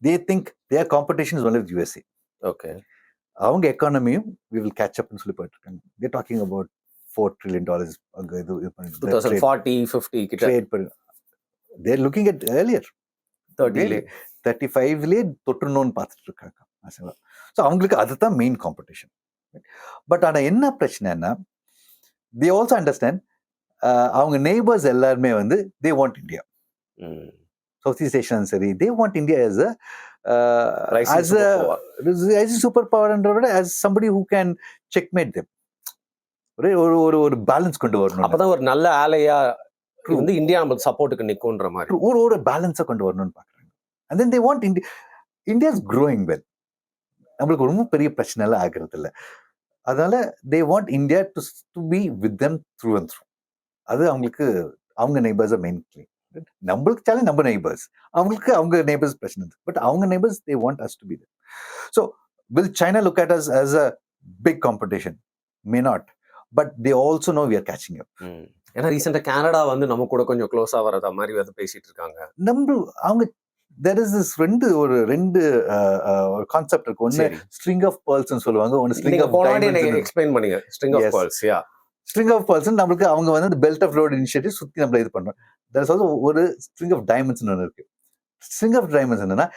they think their competition is only with USA. Okay, அவங்க எக்கானமியும் we will catch up னு சொல்லி போயிட்டு இருக்காங்க. they talking about $4 trillion அங்க இது 2040-50 கிட்ட ட்ரேட் பண்ணி they are looking at earlier 35லே தொட்டுணும்னு பார்த்துட்டு இருக்காங்க. ஸோ அவங்களுக்கு அதுதான் மெயின் காம்படிஷன். பட் ஆனா என்ன பிரச்சனைன்னா they also understand அவங்க நெய்பர்ஸ் எல்லாருமே வந்து they want India. South east Asian சரி, they want India as a super power as somebody who can checkmate them. ஒரு பேலன்ஸ் கொண்டு வரணும். அப்பதான் ஒரு நல்ல ஆலையா வந்து இந்தியா நம்ம சப்போர்ட்டுக்கு நிக்கும்ன்ற மாதிரி ஒரு பேலன்ஸை கொண்டு வரணும்னு பார்க்குறாங்க. and then they want India is growing well. நம்மளுக்கு ரொம்ப பெரிய பிரச்சனை எல்லாம் ஆகிறது இல்லை. அதனால they want India to be with them through and through. அது அவங்களுக்கு அவங்க நெய்பர்ஸ் மெயின். நம்மளுக்கு சேலஞ்ச் நம்ம நெய்பர்ஸ், அவங்களுக்கு அவங்க நெய்பர்ஸ் பிரச்சனை. பட் அவங்க neighbours they want us to be there. So will China look at us as a big competition? May not, but they also know we are catching up. ஏன்னா ரீசெண்டா Canada வந்து நம்ம கூட கொஞ்சம் க்ளோஸா வரதா மாதிரி வந்து பேசிட்டு இருக்காங்க. அவங்க there is this ரெண்டு கான்செப்ட் இருக்கு. ஒன்னு ஸ்ட்ரிங் ஆஃப் pearls னு சொல்லுவாங்க, ஒன்னு ஸ்ட்ரிங் ஆஃப் டைமண்ட்ஸ். எக்ஸ்பிளைன் பண்ணுங்க string of pearls. Yeah, string of pearls நம்மளுக்கு அவங்க வந்து இந்த பெல்ட் ஆஃப் ரோட் இனிஷியேட்டிவ் சுற்றி நம்மள இது பண்றோம். தட்ஸ் ஆல்சோ ஒரு ஸ்ட்ரிங் ஆஃப் டைமண்ட்ஸ் ஒன்று இருக்கு. ஸ்ட்ரிங் ஆஃப் டைமண்ட்ஸ் என்னன்னா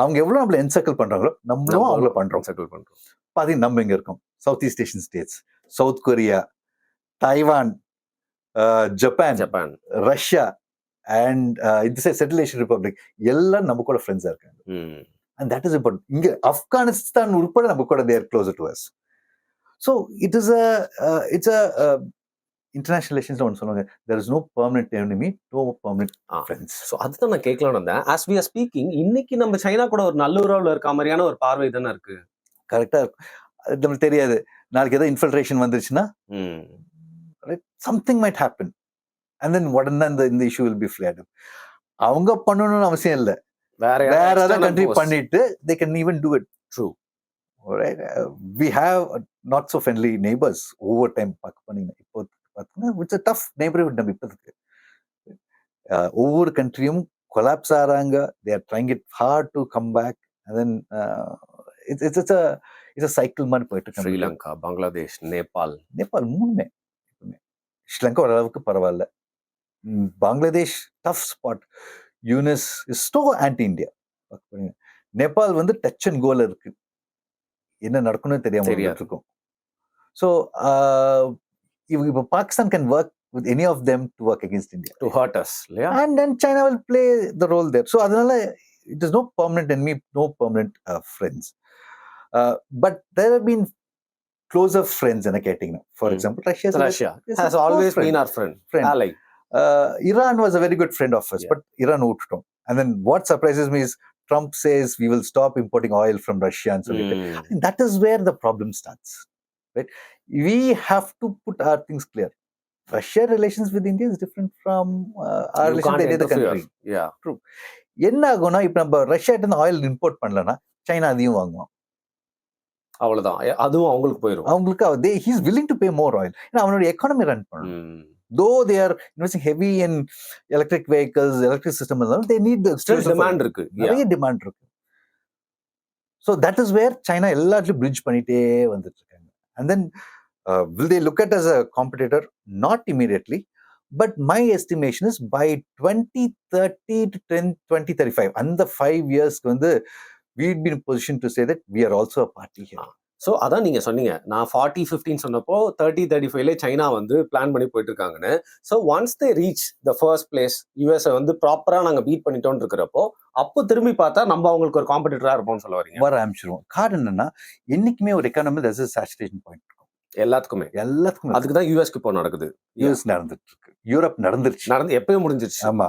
அவங்க எவ்வளவு நம்மள என்சர்க்கிள் பண்றாங்களோ நம்மளும் அவங்கள பண்றோம். பாத்தீங்கன்னா நம்ம இங்க இருக்கோம். South east Asian states, south Korea, Taiwan, Japan, Russia and இந்த செட்டில் ஏஷியன் ரிப்பப்ளிக் எல்லாம் நம்ம கூட ஃப்ரெண்ட்ஸா இருக்காங்க. And that is important. இங்க ஆப்கானிஸ்தான் உட்பட நம்ம கூட there closer to us. So it's a international relations ஒன்று சொல்லுவாங்க, there is no permanent enemy, no permanent friends. So அதுதான் நான் கேட்கலாம்னு வந்தேன். ஆஸ் வி ஆர் ஸ்பீக்கிங், இன்னைக்கு நம்ம சைனா கூட ஒரு நல்ல உறவுல இருக்க மாதிரியான ஒரு பார்வை தானே இருக்கு. கரெக்டா இருக்கும். அது நம்மளுக்கு தெரியாது. நாளைக்கு ஏதோ இன்ஃபில்ட்ரேஷன் வந்துருச்சுன்னா something might happen and then உடனே இந்த இஷ்யூ வில் பி ஃபிளேர்ட். அவங்க பண்ணணும்னு அவசியம் இல்லை, வேற ஏதாவது கண்ட்ரி பண்ணிட்டு they can even do it. True. Alright. We have not so friendly neighbors over time. இப்போ it's a tough neighborhood நம்ம இப்போதுக்கு. ஒவ்வொரு கண்ட்ரியும் collapse ஆறாங்க. they are trying it hard to come back and then it's a cycle மாதிரி போயிட்டு இருக்கு. ஸ்ரீலங்கா, பங்களாதேஷ், நேபாள் மூணுமே. ஸ்ரீலங்கா ஓரளவுக்கு பரவாயில்ல. Bangladesh tough spot. Yunus is so anti India. Nepal வந்து டச் அண்ட் கோல இருக்கு, என்ன நடக்கணும்னு தெரியாம இருக்கும். ஸோ இப்போ Pakistan can work with any of them to work against India, to hurt us, yeah, and then China will play the role there. So அதனால it is no permanent enemy, no permanent friends, but there have been closer friends என்ன கேட்டீங்கன்னா, for example Russia has always been our friend. ally. Iran was a very good friend of us, but Iran விட்டுட்டோம். And then what surprises me is Trump says we will stop importing oil from Russia and so on. That is where the problem starts, right? We have to put our things clear. Russia relations with India is different from our relations with any other country. Yeah, true. என்ன ஆகும்னா இப்போ நம்ம Russia கிட்ட oil import பண்ணலன்னா China அதையும் வாங்குவோம். அவ்வளவுதான், அதுவும் அவங்களுக்கு போயிடும். அவங்களுக்கு he is willing to pay more oil. ஏன்னா அவனோட எக்கானமி ரன் பண்ணணும். Though they are investing heavy in electric vehicles, electric system, they need the still demand இருக்கு. நிறைய demand இருக்கு. So that is where China எல்லாத்தையும் bridge பண்ணிட்டே வந்துட்டு இருக்காங்க. And then will they look at as a competitor? Not immediately, but my estimation is by 2030 to 2035 and the 5 years வந்து we'd be in a position to say that we are also a party here. So அதான் நீங்க சொன்னீங்க, நான் 40-15 சொன்னப்போ 30-35ல China வந்து plan பண்ணி போயிட்டு இருக்காங்கன்னு. So once they reach the first place, USI வந்து ப்ராப்பரா நாங்க பீட் பண்ணிட்டோம் இருக்கிறப்போ அப்போ திரும்பி பார்த்தா நம்ம அவங்களுக்கு ஒரு காம்படிட்டரா இருப்போம்னு சொல்ல வரீங்க. வர ஆரம்பிச்சிருவோம். காரணம் என்னன்னா என்னைக்குமே ஒரு economy there's a saturation point இருக்கும் எல்லாத்துக்குமே. அதுக்கு தான் யூஎஸ்க்கு இப்போ நடக்குது. யூஎஸ் நடந்துட்டு இருக்கு, யூரோப் நடந்துருச்சு, எப்பயும் முடிஞ்சிருச்சு. ஆமா,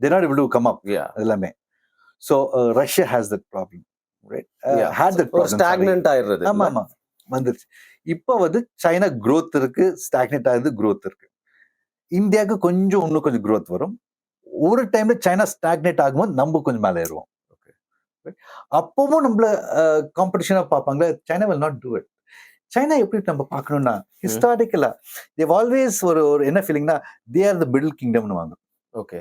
they not able to come up எல்லாமே. So Russia has that problem, right? Had that problem, stagnant ஆயிடுறது. ஆமா வந்துருச்சு. இப்போ வந்து சைனா growth இருக்கு, ஸ்டாக்னேட் ஆகுது, growth இருக்கு. இந்தியாவுக்கு கொஞ்சம் இன்னும் கொஞ்சம் growth வரும். ஒரு டைம்ல சைனா ஸ்டாக்னேட் ஆகும்போது நம்ம கொஞ்சம் மேலே ஏறுவோம். அப்பவும் நம்மள காம்படிஷனா பார்ப்பாங்க. China will not do it. China எப்படி நம்ம பார்க்கணும்னா ஹிஸ்டாரிக்கலா தேவ் ஆல்வேஸ் ஒரு என்ன ஃபீலிங்னா தே ஆர் த மிடில் கிங்டம்னு வாங்க. ஓகே,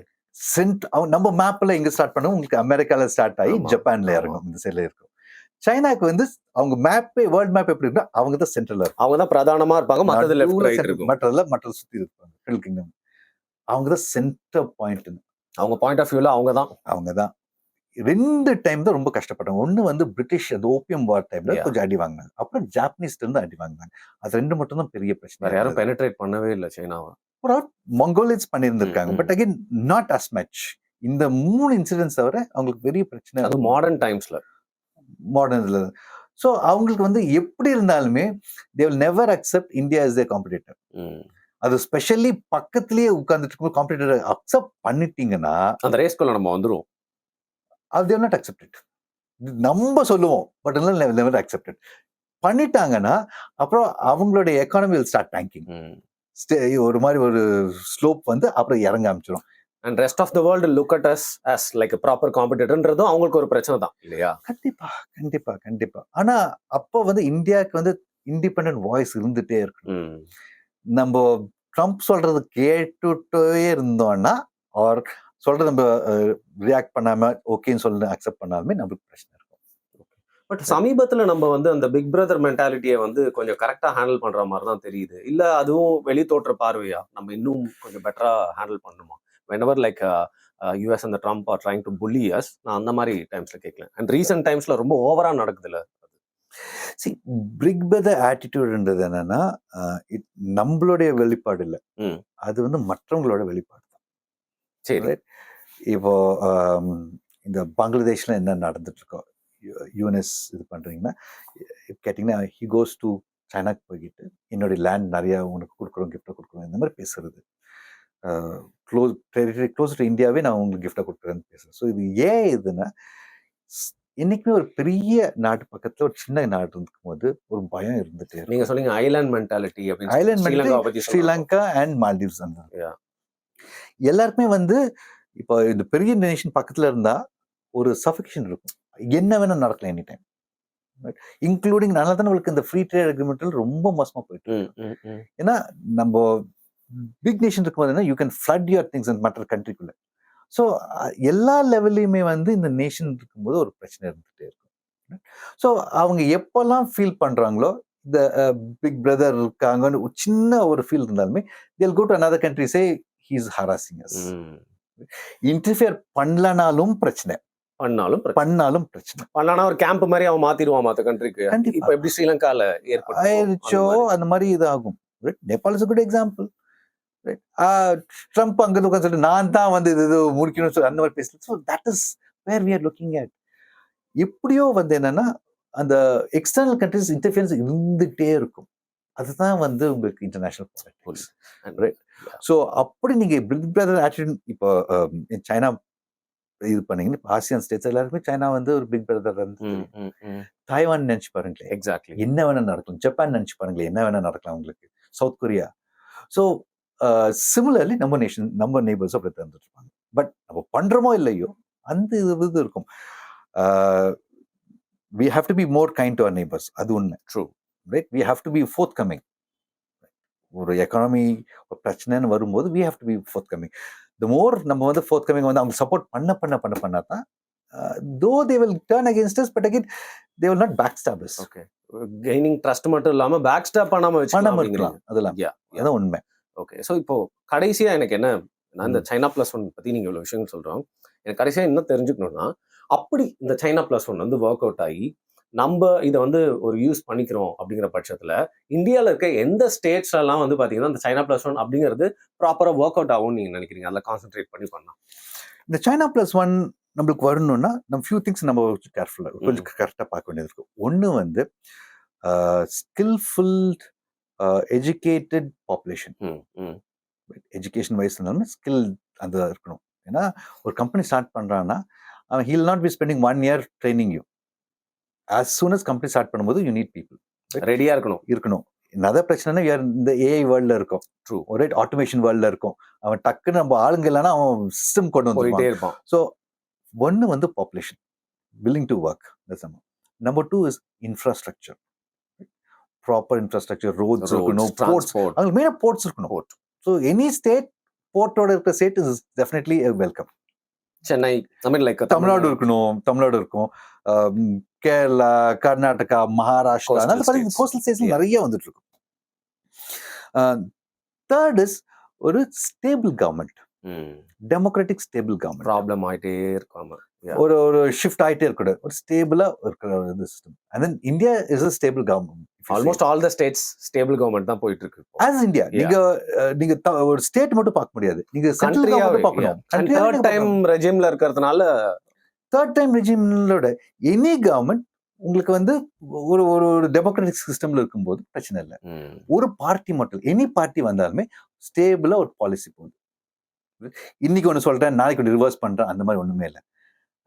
நம்ம மேப்ல எங்க ஸ்டார்ட் பண்ணுவோம், உங்களுக்கு அமெரிக்கால ஸ்டார்ட் ஆகி ஜப்பான்ல இறங்கும், இந்த சைட்ல இருக்கும். சைனாக்கு வந்து அவங்க மேப்பே வேர்ல்ட் மேப் எப்படி இருக்குன்னா அவங்க தான் சென்ட்ரல்ல இருக்கும், அவங்க தான் பிரதானமா இருப்பாங்க, மற்றது லெஃப்ட் ரைட் இருக்கும், மற்ற சுத்தி இருப்பாங்க மிடில் கிங்டம். அவங்க தான் சென்டர் பாயிண்ட். அவங்க பாயிண்ட் ஆஃப் வியூல அவங்க தான் 2 டைம் தான் ரொம்ப கஷ்டப்பட்டாங்க. ஒன்னு வந்து பிரிட்டிஷ் அந்த ஓபியம் வார் டைம்ல கொஞ்சம் அடி வாங்கினாங்க, அப்புறம் ஜாப்பனீஸ் இருந்து அடி வாங்கினாங்க. அது 2 மட்டும் தான் பெரிய பிரச்சனை. வேற யாரும் பெனிட்ரேட் பண்ணவே இல்லை சைனாவை. மங்கோலியன்ஸ் பண்ணியிருந்திருக்காங்க, but again not as much. இந்த 3 இன்சிடென்ட்ஸ் தவிர அவங்களுக்கு பெரிய பிரச்சனை அது மாடர்ன் டைம்ஸ்ல. ஸோ அவங்களுக்கு வந்து எப்படி இருந்தாலுமே they will never accept India as their competitor. அது ஸ்பெஷலி பக்கத்திலேயே உட்கார்ந்துட்டு இருக்கும் காம்படிட்டர் அக்செப்ட் பண்ணிட்டீங்கன்னா அந்த ரேஸ்க்குள்ள நம்ம வந்துருவோம். அது they will not accept it. நம்ம சொல்லுவோம், பட் never accept it. பண்ணிட்டாங்கன்னா அப்புறம் அவங்களுடைய எக்கானமி will start tanking. ஒரு மாதிரி ஒரு ஸ்லோப் வந்து அப்புறம் இறங்க ஆரம்பிச்சிடும். And rest of the world will look at us as like a proper competitorன்றதும் அவங்களுக்கு ஒரு பிரச்சனை தான் இல்லையா? கண்டிப்பா. ஆனா அப்போ வந்து இந்தியாவுக்கு வந்து இண்டிபெண்டன்ட் வாய்ஸ் இருந்துட்டே இருக்கு. நம்ம ட்ரம்ப் சொல்றது கேட்டுட்டே இருந்தோம்னா ஆர் சொல்றது நம்ம ரியாக்ட் பண்ணாம ஓகேன்னு சொல்லி அக்செப்ட் பண்ணாலுமே நம்மளுக்கு பிரச்சனை இருக்கும். பட் சமீபத்துல நம்ம வந்து அந்த பிக் பிரதர் மென்டாலிட்டியை வந்து கொஞ்சம் கரெக்டா ஹேண்டில் பண்ற மாதிரி தான் தெரியுது. இல்ல அதுவும் வெளித்தோற்ற பார்வையா நம்ம இன்னும் கொஞ்சம் பெட்டரா ஹேண்டில் பண்ணணுமா? whenever like யூஎஸ் அந்த Trump are trying to bully us, நான் அந்த மாதிரி டைம்ஸ்ல கேட்கல. அண்ட் ரீசெண்ட் டைம்ஸ்ல ரொம்ப ஓவரா நடக்குதுல்ல. சி பிக் பிரதர் ஆட்டிடியூடுன்றது என்னன்னா நம்மளுடைய வெளிப்பாடு இல்லை, அது வந்து மற்றவங்களோட வெளிப்பாடு தான். சரி, இப்போ இந்த பங்களாதேஷ்ல என்ன நடந்துட்டு இருக்கோம், யூஎன்எஸ் இது பண்றீங்கன்னா கேட்டிங்கன்னா ஹி கோஸ் டு சைனாக்கு போய்கிட்டு என்னுடைய லேண்ட் நிறைய உனக்கு கொடுக்குறோம், கிஃப்டாக கொடுக்குறோம், இந்த மாதிரி பேசுறது. க்ளோஸ் டு இந்தியாவே நான் உங்களுக்கு கிஃப்டாக கொடுக்குறேன்னு பேசுறேன். ஸோ இது ஏன் இதுன்னா என்னைக்குமே ஒரு பெரிய நாட்டு பக்கத்துல ஒரு சின்ன நாடு இருக்கும் போது ஒரு பயம் இருந்துட்டே இருக்கும். நீங்க சொன்னீங்க ஐலாண்ட் மென்டாலிட்டி அப்படின்னு. Island mentality Sri Lanka and Maldives எல்லாருக்குமே வந்து இப்போ இந்த பெரிய நேஷன் பக்கத்துல இருந்தா ஒரு சஃபிகேஷன் இருக்கும், என்ன வேணா நடக்கலாம் எனி டைம், இன்க்ளூடிங் நல்லா தான் உங்களுக்கு இந்த ஃப்ரீ ட்ரேட் அக்ரிமெண்ட்ல ரொம்ப மோசமா போயிட்டு. ஏன்னா நம்ம பிக் நேஷன் இருக்கும் போது you can flood your things மற்ற கண்ட்ரிக்குள்ள. ஸோ எல்லா லெவல்லையுமே வந்து இந்த நேஷன் இருக்கும்போது ஒரு பிரச்சனை இருந்துகிட்டே இருக்கும். ஸோ அவங்க எப்பெல்லாம் ஃபீல் பண்ணுறாங்களோ இந்த பிக் பிரதர் இருக்காங்கன்னு ஒரு சின்ன ஒரு ஃபீல் இருந்தாலுமே they'll go to another country say he's harassing us. Interfere பண்ணலனாலும் பிரச்சனை, பண்ணாலும் பிரச்சனை. பண்ணானா ஒரு கேம்ப் மாதிரி அவன் மாத்திடுவான் மற்ற கண்ட்ரிக்கு. இப்போ எப்படி ஸ்ரீலங்கால ஆயிடுச்சோ அந்த மாதிரி இதாகும். Nepal is a good example. Trump அங்க உட்காந்து சொல்லிட்டு நான் தான் வந்து இது முடிக்கணும்னு சொல்லி அந்த மாதிரி பேசல. So that is where we are looking at. எப்படியோ வந்து என்னன்னா அந்த எக்ஸ்டர்னல் கண்ட்ரிஸ் இன்டர்ஃபியரன்ஸ் இருந்துகிட்டே இருக்கும். அதுதான் வந்து உங்களுக்கு இன்டர்நேஷனல் பாலிடிக்ஸ். ஸோ அப்படி நீங்க பிக் பிரதர் ஆட்டிட்யூட் இப்போ சைனா இது பண்ணீங்கன்னா ஆசியான் ஸ்டேட்ஸ் எல்லாருக்குமே சைனா வந்து ஒரு பிக் பிரதர் இருந்து. தாய்வான் நினைச்சு பாருங்களேன், எக்ஸாக்ட்லி என்ன வேணா நடக்கும். ஜப்பான் நினைச்சு பாருங்களேன், என்ன வேணா நடக்கலாம் உங்களுக்கு. South Korea. ஸோ சிமிலர்லி நம்ம நேஷன் நம்ம நெய்பர்ஸ் அப்படி தந்துட்டு இருப்பாங்க. பட் நம்ம பண்றோமோ இல்லையோ அந்த இது இருக்கும். we have to be more kind to our neighbors. அது உண்மை. True. Right? We have to be forthcoming. ஒரு எக்கானமி பிரச்சனைன்னு வரும்போது we have to be forthcoming. The more நம்ம வந்து forthcoming வந்து அவங்க சப்போர்ட் பண்ண தான் though they will turn against us, but again they will not backstab us. Okay. Gaining trust மட்டும் இல்லாம backstab பண்ணாம இருக்கலாம். அதெல்லாம் அதான் உண்மை. ஓகே. ஸோ இப்போ கடைசியா எனக்கு என்ன, நான் இந்த சைனா +1 பத்தி நீங்க இவ்வளவு விஷயங்கள் சொல்றோம், எனக்கு கடைசியா என்ன தெரிஞ்சுக்கணும்னா, அப்படி இந்த சைனா +1 வந்து ஒர்க் அவுட் ஆகி நம்ம இதை வந்து ஒரு யூஸ் பண்ணிக்கிறோம் அப்படிங்கிற பட்சத்துல இந்தியாவில் இருக்க எந்த ஸ்டேட்ஸ் எல்லாம் வந்து பாத்தீங்கன்னா இந்த சைனா +1 அப்படிங்கிறது ப்ராப்பரா ஒர்க் அவுட் ஆகும்னு நீங்க நினைக்கிறீங்க? அதில் கான்சென்ட்ரேட் பண்ணி பண்ணலாம். இந்த சைனா +1 நம்மளுக்கு வரணும்னா நம்ம ஃபியூ திங்ஸ் நம்ம கேர்ஃபுல்லாக கொஞ்சம் கரெக்டாக பார்க்க வேண்டியது இருக்கும். ஒன்று வந்து skilful educated population. Education wise இருந்தாலும் ஸ்கில் அந்த இருக்கணும். ஏன்னா ஒரு கம்பெனி ஸ்டார்ட் பண்றான்னா அவன் he'll not be spending 1 year training you. as soon as company start பண்ணும்போது யூ நீட் பீப்புள் ரெடியா இருக்கணும். நிறைய பிரச்சனை இந்த ஏஐ வேர்ல்ட்ல இருக்கும், ஒரு ஆட்டோமேஷன் வேர்ல்ட்ல இருக்கும். அவன் டக்குன்னு நம்ம ஆளுங்க இல்லைன்னா அவன் சிஸ்டம் கொண்டு வந்துட்டே இருப்பான். ஸோ ஒன்று வந்து population willing to work. Number 2 is infrastructure. Proper infrastructure, roads இருக்கணும், போர்ட்ஸ், அவங்களுக்கு மெயினாக போர்ட்ஸ் இருக்கணும். ஸோ எனி ஸ்டேட் போர்ட்டோட இருக்கிற state is definitely welcome. Chennai, Tamil Nadu இருக்கும், கேரளா, கர்நாடகா, மகாராஷ்டிரா, கோஸ்டல் ஸ்டேட்ஸ் நிறைய வந்துட்டு இருக்கும். தேர்ட் இஸ் ஒரு stable government, democratic stable government. Problem ஆயிட்டே இருக்காம ஒரு ஷிஃப்ட் ஆயிட்டே இருக்கக்கூடாது, ஒரு ஸ்டேபிளா இருக்கிற system. And then India is a stable government. Almost all the states stable government தான் போயிட்டு இருக்கு as India. நீங்க ஒரு ஸ்டேட் மட்டும் பார்க்க முடியாது, நீங்க சென்ட்ரல் கவர்மெண்ட் பார்க்கணும். தேர்ட் டைம் ரெஜிம்ல இருக்கிறதுனால தேர்ட் டைம் ரெஜிம்லோட எனி கவர்மெண்ட் உங்களுக்கு வந்து ஒரு டெமோக்ராட்டிக் சிஸ்டம்ல இருக்கும்போது பிரச்சனை இல்லை. ஒரு பார்ட்டி மட்டும், எனி பார்ட்டி வந்தாலுமே ஸ்டேபிளா ஒரு பாலிசி போகுது. இன்னைக்கு ஒன்று சொல்றேன், நாளைக்கு ஒன்று ரிவர்ஸ் பண்றேன், அந்த மாதிரி ஒண்ணுமே இல்லை.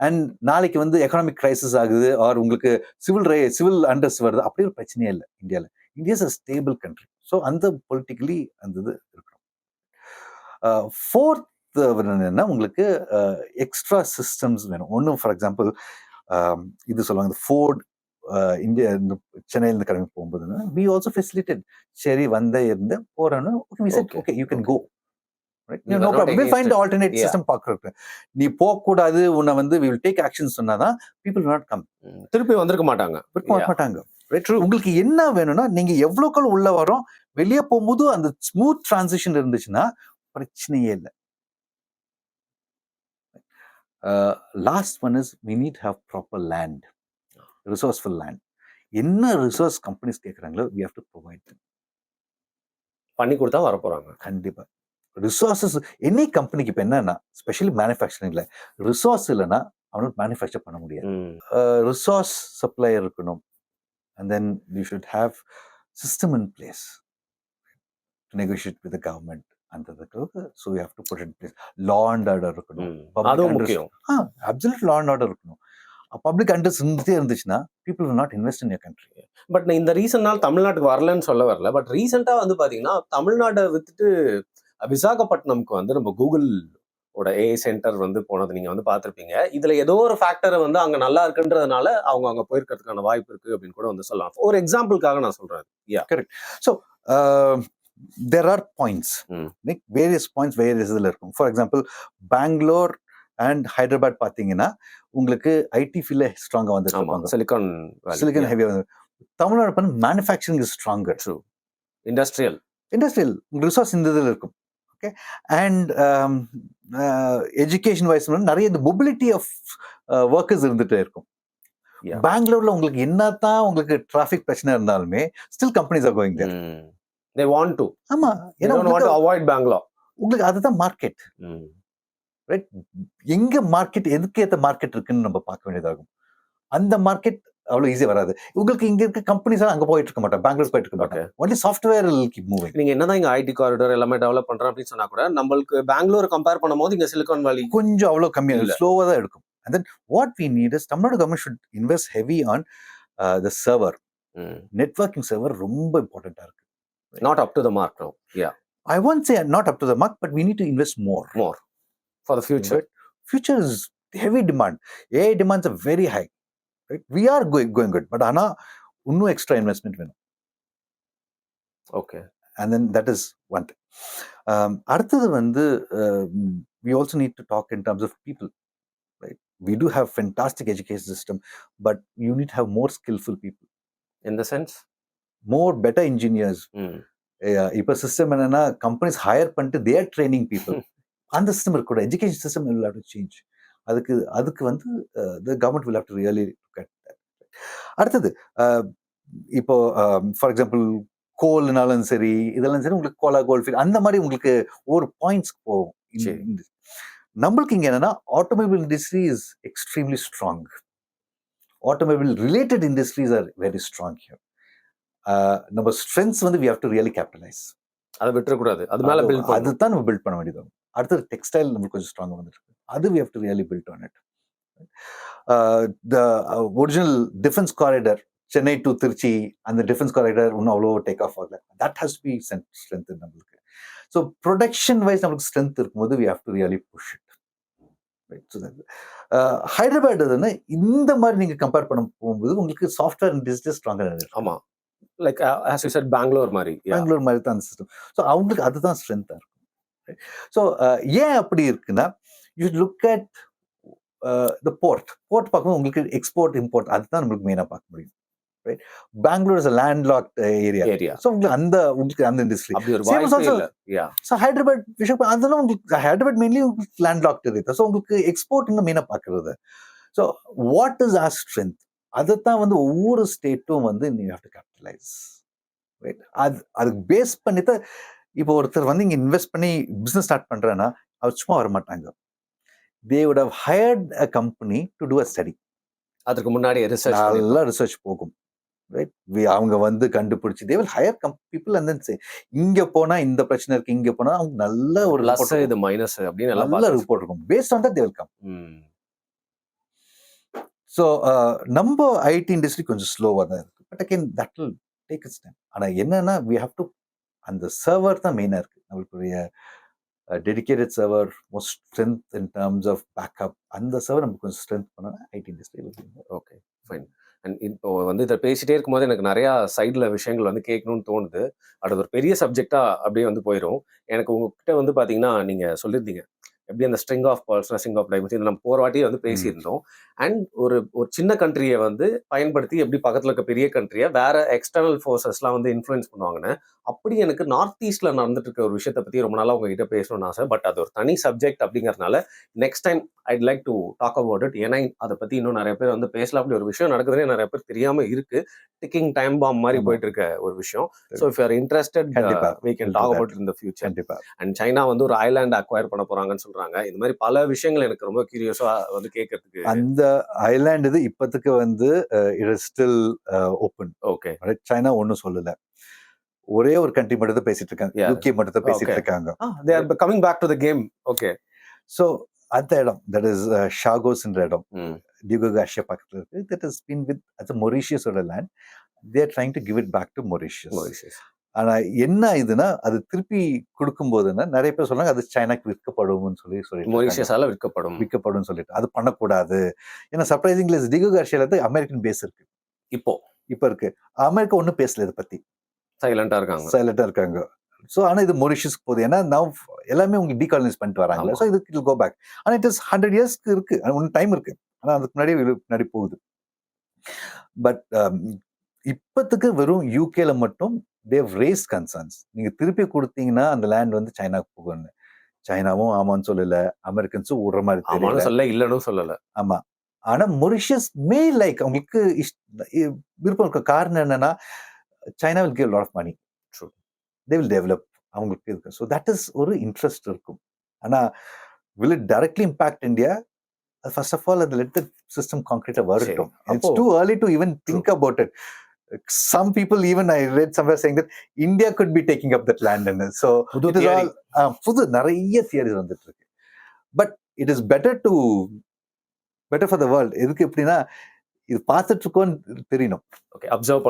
அண்ட் நாளைக்கு வந்து எக்கனாமிக் கிரைசிஸ் ஆகுது, ஆர் உங்களுக்கு சிவில் அண்டர்ஸ் வருது, அப்படி ஒரு பிரச்சனையே இல்லை இந்தியாவில். India is a stable country. So அந்த பொலிட்டிக்கலி அந்த இது இருக்கணும். ஃபோர்த் என்னன்னா உங்களுக்கு எக்ஸ்ட்ரா சிஸ்டம்ஸ் வேணும். ஒன்றும் ஃபார் எக்ஸாம்பிள் இது சொல்லுவாங்க, இந்த ஃபோர்ட் இந்தியா இந்த சென்னையிலேருந்து கிளம்பி போகும்போதுன்னா வி ஆல்சோ ஃபெசிலிட்டேட். சரி வந்த இருந்து போறோன்னு okay you can go. Right? No problem. We'll find the alternate system பார்க்கறதுக்கு. நீ போகக்கூடாது, உன்னை வந்து we will take actions சொன்னாதான் people will not come. திருப்பி வந்திருக்க மாட்டாங்க. மாட்டாங்க. Right? உங்களுக்கு என்ன வேணும்னா நீங்க எவ்வளவுக்குள் உள்ள வரோம், வெளியே போகும்போது அந்த ஸ்மூத் டிரான்சிஷன் இருந்துச்சுன்னா பிரச்சனையே இல்லை. Last one is we need to have proper land, resourceful land. என்ன ரிசோர்ஸ் கம்பெனிஸ் கேட்குறாங்களோ we have to provide them. பண்ணி கொடுத்தா வர போறாங்க. கண்டிப்பா. ரிசோர்ஸஸ் எனி கம்பெனிக்கு இப்போ என்னன்னா, ஸ்பெஷலி மேனுஃபேக்சரிங்ல ரிசோர்ஸ் இல்லைன்னா அவனுக்கு மேனுஃபேக்சர் பண்ண முடியாது. ரிசோர்ஸ் சப்ளை இருக்கணும். And then you should have system in place to negotiate with the government. அந்த so you have to put in place. Law and order இருக்கணும். அதுவும் முக்கியம். அப்சல்யூட் லா அண்ட் ஆர்டர் இருக்கணும். பப்ளிக் அண்டர்ஸ் இருந்துச்சுன்னா people will not invest in your country. But இந்த ரீசன்னால் தமிழ்நாட்டுக்கு வரலன்னு சொல்ல வரல. பட் ரீசெண்டா வந்து பாத்தீங்கன்னா தமிழ்நாட்டை வித்துட்டு விசாகப்பட்டினம்க்கு வந்து நம்ம கூகுள் ஓட ஏஐ சென்டர் வந்து போனது நீங்க வந்து பார்த்திருப்பீங்க. இதுல ஏதோ ஒரு ஃபேக்டரை வந்து அங்க நல்லா இருக்குன்றதுனால அவங்க அங்க போயிருக்கிறதுக்கான வாய்ப்பு இருக்கு அப்படின்னு கூட வந்து சொல்லலாம். ஒரு எக்ஸாம்பிளுக்காக நான் சொல்றேன். Correct. So there are points. various points various இதில் இருக்கும். For example Bangalore and Hyderabad பார்த்தீங்கன்னா உங்களுக்கு ஐடி ஃபீல்ட்ல ஸ்ட்ராங்காக வந்துருக்காங்க. சிலிக்கான் ஹெவியாக வந்து. தமிழ்நாடு பண்ண manufacturing is stronger. True. Industrial resource இந்த இதில் இருக்கும். ஓகே. அண்ட் எஜுகேஷன் வைஸ் நிறைய இந்த மொபிலிட்டி ஆஃப் ஒர்க்கர்ஸ் இருந்துகிட்டே இருக்கும். பெங்களூர்ல உங்களுக்கு என்னத்தான் உங்களுக்கு டிராஃபிக் பிரச்சனை இருந்தாலுமே still companies are going there. They want to. ஆமா. They don't want to avoid Bangalore. உங்களுக்கு அதுதான் மார்க்கெட். ரைட். எங்க மார்க்கெட் எதுக்கு ஏற்ற மார்க்கெட் இருக்குன்னு நம்ம பார்க்க வேண்டியதாகும். அந்த மார்க்கெட் அவ்வளவு ஈஸியா வராது. உங்களுக்கு இங்க இருக்க கம்பெனிஸ் அங்க போயிட்டு இருக்க மாட்டாங்க, பெங்களூர் போயிட்டு இருக்க மாட்டாங்க. Only software will keep moving. நீங்க என்னதான் இங்க ஐடி காரிடார் எல்லாமே டெவலப் பண்றோம் அப்படின்னு சொன்னா கூட நம்மளுக்கு பெங்களூர் கம்பேர் பண்ணும்போது இங்க சிலிகான் வேலி கொஞ்சம் அவ்வளவு கம்மியா ஸ்லோவா தான் எடுக்கும். And then what we need is Tamil Nadu government should invest heavy on the server. Networking server ரொம்ப இம்பார்ட்டன்ட்டா இருக்கு. Not up to the mark now. Yeah. I won't say not up to the mark, but we need to invest more for the future. Future is heavy demand. AI demands are very high. Right? We are going good, but ana unnu extra investment venum. Okay. And then that is one thing. அடுத்தது வந்து we also need to talk in terms of people. Right? We do have fantastic education system, but you need to have more skillful people. In the sense? More better engineers. இப்போ system என்னன்னா companies hire பண்ணிட்டு they are training people. அந்த system இருக்கக்கூட education system will have to change. அதுக்கு வந்து the government will have to really look at that. அடுத்தது இப்போ for example கோல்னாலும் சரி இதெல்லாம் சரி உங்களுக்கு கோலா கோல்ஃபீல்ட் அந்த மாதிரி உங்களுக்கு ஒரு பாயிண்ட்ஸ் போகும். நம்மளுக்கு இங்க என்னன்னா automobile industry is extremely strong. Automobile related industries are very strong here. நம்ம ஸ்ட்ரென்த்ஸ் வந்து we have to really capitalize. அதை விட்டுறக்கூடாது. அது மேல பில்ட் அதுதான் நம்ம பில்ட் பண்ண வேண்டியது. அடுத்தது டெக்ஸ்டைல் நம்மளுக்கு கொஞ்சம் ஸ்ட்ராங்காக வந்துருக்கு. அது we have to really build on it. The original defense corridor Chennai to Trichy அந்த டிஃபென்ஸ் காரிடார் இன்னும் அவ்வளோ டேக் ஆஃப் ஆகல. That has to be strength நம்மளுக்கு. ஸோ ப்ரொடக்ஷன் வைஸ் நம்மளுக்கு ஸ்ட்ரென்த் இருக்கும்போது we have to really push it. Hyderabad எதுன்னா இந்த மாதிரி நீங்க கம்பேர் பண்ண போகும்போது உங்களுக்கு சாஃப்ட்வேர் அண்ட் டிஜிட்டல் ஸ்ட்ராங்கா இருக்கு. ஆமா. Like as you said Bangalore மாதிரி தான் அந்த சிஸ்டம். ஸோ அவங்களுக்கு அதுதான் ஸ்ட்ரென்த்தா இருக்கும். ஸோ ஏன் அப்படி இருக்குன்னா you look at the port பார்க்கும்போது உங்களுக்கு எக்ஸ்போர்ட் இம்போர்ட் அதுதான் நம்மளுக்கு மெயினாக பார்க்க முடியும். Right. Bangalore is a landlocked area. So உங்களுக்கு அந்த இண்டஸ்ட்ரி. ஸோ ஹைதராபாத் அதெல்லாம் உங்களுக்கு ஹைதராபாத் மெயின்லி உங்களுக்கு landlocked ஏரியா. ஸோ உங்களுக்கு எக்ஸ்போர்ட் இன்னும் மெயினாக பார்க்கறது. So what is our strength அதைத்தான் வந்து ஒவ்வொரு ஸ்டேட்டும் வந்து you have to capitalize. Right. அதுக்கு பேஸ் பண்ணி தான் இப்போ ஒருத்தர் வந்து இங்க இன்வெஸ்ட் பண்ணி பிசினஸ் ஸ்டார்ட் பண்றேன்னா அவர் சும்மா வர மாட்டாங்க. They would have hired a company to do a study. அதுக்கு முன்னாடி ரிசர்ச் போகும். ரைட். அவங்க வந்து கண்டுபிடிச்சு they will hire people and then say இங்க போனா இந்த பிரச்சனை இருக்கு, இங்க போனா அவங்க நல்ல ஒரு பிளஸ் இது மைனஸ் அப்படின்னு நல்ல ரிப்போர்ட் இருக்கும். based on that they will come. So நம்ம ஐடி இண்டஸ்ட்ரி கொஞ்சம் ஸ்லோவா தான் இருக்கு. But again that will take its time. ஆனா என்னன்னா we have to அந்த சர்வர் தான் மெயினா இருக்கு. நம்மளுடைய dedicated server most strength in terms of backup அந்த சர்வர் நமக்கு கொஞ்சம் ஸ்ட்ரென்த் பண்ணா IT industry. Okay fine. And இப்போ வந்து இதை பேசிட்டே இருக்கும்போது எனக்கு நிறையா சைடில் விஷயங்கள் வந்து கேட்கணும்னு தோணுது. அது ஒரு பெரிய சப்ஜெக்டாக அப்படியே வந்து போயிடும். எனக்கு உங்ககிட்ட வந்து பார்த்தீங்கன்னா, நீங்கள் சொல்லியிருந்தீங்க எப்படி அந்த string of pearls, string of diamonds இது நம்ம போகிற வாட்டி வந்து பேசியிருந்தோம். அண்ட் ஒரு ஒரு சின்ன கண்ட்ரியை வந்து பயன்படுத்தி எப்படி பக்கத்தில் இருக்க பெரிய கண்ட்ரியை வேற எக்ஸ்டர்னல் ஃபோர்ஸஸ்லாம் வந்து இன்ஃப்ளூயன்ஸ் பண்ணுவாங்கன்னு, அப்படி எனக்கு நார்த் ஈஸ்ட்ல நடந்துட்டு இருக்க ஒரு விஷயத்தை பற்றி ரொம்ப நாளாக உங்ககிட்ட பேசணும்னு ஆசை. பட் அது ஒரு தனி சப்ஜெக்ட் அப்படிங்கிறதுனால next time I'd like to talk about it. ஏன்னா அதை பற்றி இன்னும் நிறைய பேர் வந்து பேசலாம். அப்படி ஒரு விஷயம் நடக்குதுன்னு நிறைய பேர் தெரியாமல் இருக்கு. டிக்கிங் டைம் பாம் மாதிரி போயிட்டு இருக்க ஒரு விஷயம். So if you are interested we can talk about it in the future. And China வந்து ஒரு ஐலாண்ட் அக்வயர் பண்ண போறாங்கன்னு சொல்றாங்க. இந்த மாதிரி பல விஷயங்கள் எனக்கு ரொம்ப கியூரியஸா வந்து கேட்கறதுக்கு. அந்த ஐலாண்ட் இது இப்போதைக்கு வந்து it is still open. Okay, China ஒன்றும் சொல்லல. ஒரே ஒரு கண்ட்ரி மட்டும் தான் பேசிட்டு இருக்காங்க, யூகே மட்டும் தான் பேசிட்டு இருக்காங்க. they are coming back to the game. Okay, so அந்த இடம் தட் இஸ் ஷாகோஸ்ன்ற இடம் டியூகோ கார்ஷியா பக்கத்தில் இருக்கு. தட் இஸ் பீன் வித் அது மொரீஷியஸோட land. They are trying to give it back to Mauritius. ஆனா என்ன இதுனா அது திருப்பி கொடுக்கும் போதுன்னா நிறைய பேர் சொல்றாங்க அது சைனாக்கு விற்கப்படும்னு சொல்லி மொரீஷியஸால விற்கப்படும் சொல்லிட்டு அது பண்ணக்கூடாது. ஏன்னா சர்ப்ரைசிங்லி டியூகோ கார்ஷியால தான் அமெரிக்கன் பேஸ் இருக்கு. இப்போ இருக்கு. அமெரிக்கா ஒன்றும் பேசல இதை பத்தி, சைலண்டா இருக்காங்க. ஸோ ஆனால் இது மொரிஷியஸ்க்கு போகுது. ஏன்னா நான் எல்லாமே உங்களுக்கு டீகாலனைஸ் பண்ணிட்டு வராங்களே. ஸோ இதுக்கு இட் கோ பேக். ஆனால் இட் இஸ் 100 இயர்ஸ்க்கு இருக்கு, ஒன்றும் டைம் இருக்கு. ஆனால் அதுக்கு முன்னாடி போகுது. பட் இப்போத்துக்கு வெறும் யூகேல மட்டும் தேவ் ரேஸ் கன்சர்ன்ஸ். நீங்க திருப்பி கொடுத்தீங்கன்னா அந்த லேண்ட் வந்து சைனாக்கு போகும்னு. சைனாவும் ஆமான்னு சொல்லல, அமெரிக்கன்ஸும் விடுற மாதிரி தெரியல, இல்லைன்னு சொல்லல. ஆமா. ஆனா மொரிஷியஸ் மே லைக் அவங்களுக்கு விருப்பம் இருக்க காரணம் என்னன்னா China will give lot of money, they will develop அவங்களுக்கு இருக்கு. ஸோ தட் இஸ் ஒரு இன்ட்ரெஸ்ட் இருக்கும். ஆனால் will it directly impact India? First of all, let the system concrete வரட்டும். It's too early to even think about it. Some people even I read somewhere saying that India could be taking up that land. So it is all புது நிறைய theories வந்துட்டு இருக்கு. But it is better for the world. எதுக்கு எப்படின்னா இது பார்த்துட்டு இருக்கோன்னு தெரியணும். Okay, observe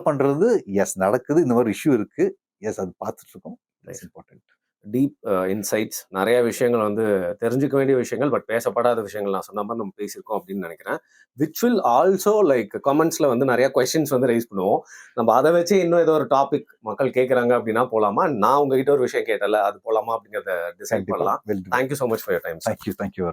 பண்றது எஸ் நடக்குது, இந்த மாதிரி இஷ்யூ இருக்கு, எஸ் அது பார்த்துட்டு இருக்கோம். It's important. டீப் இன்சைட்ஸ், நிறைய விஷயங்கள் வந்து தெரிஞ்சுக்க வேண்டிய விஷயங்கள், பட் பேசப்படாத விஷயங்கள் நான் சொன்ன மாதிரி நம்ம பேசியிருக்கோம் அப்படின்னு நினைக்கிறேன். விச் வில் ஆல்சோ லைக் கமெண்ட்ஸ்ல வந்து நிறைய கொஸ்டின்ஸ் வந்து ரைஸ் பண்ணுவோம். நம்ம அதை வச்சு இன்னும் ஏதோ ஒரு டாபிக் மக்கள் கேட்குறாங்க அப்படின்னா போலாமா, நான் உங்ககிட்ட ஒரு விஷயம் கேட்டல அது போலாமா அப்படிங்கிறத டிசைட் பண்ணலாம். Thank you so much for your time. Thank you.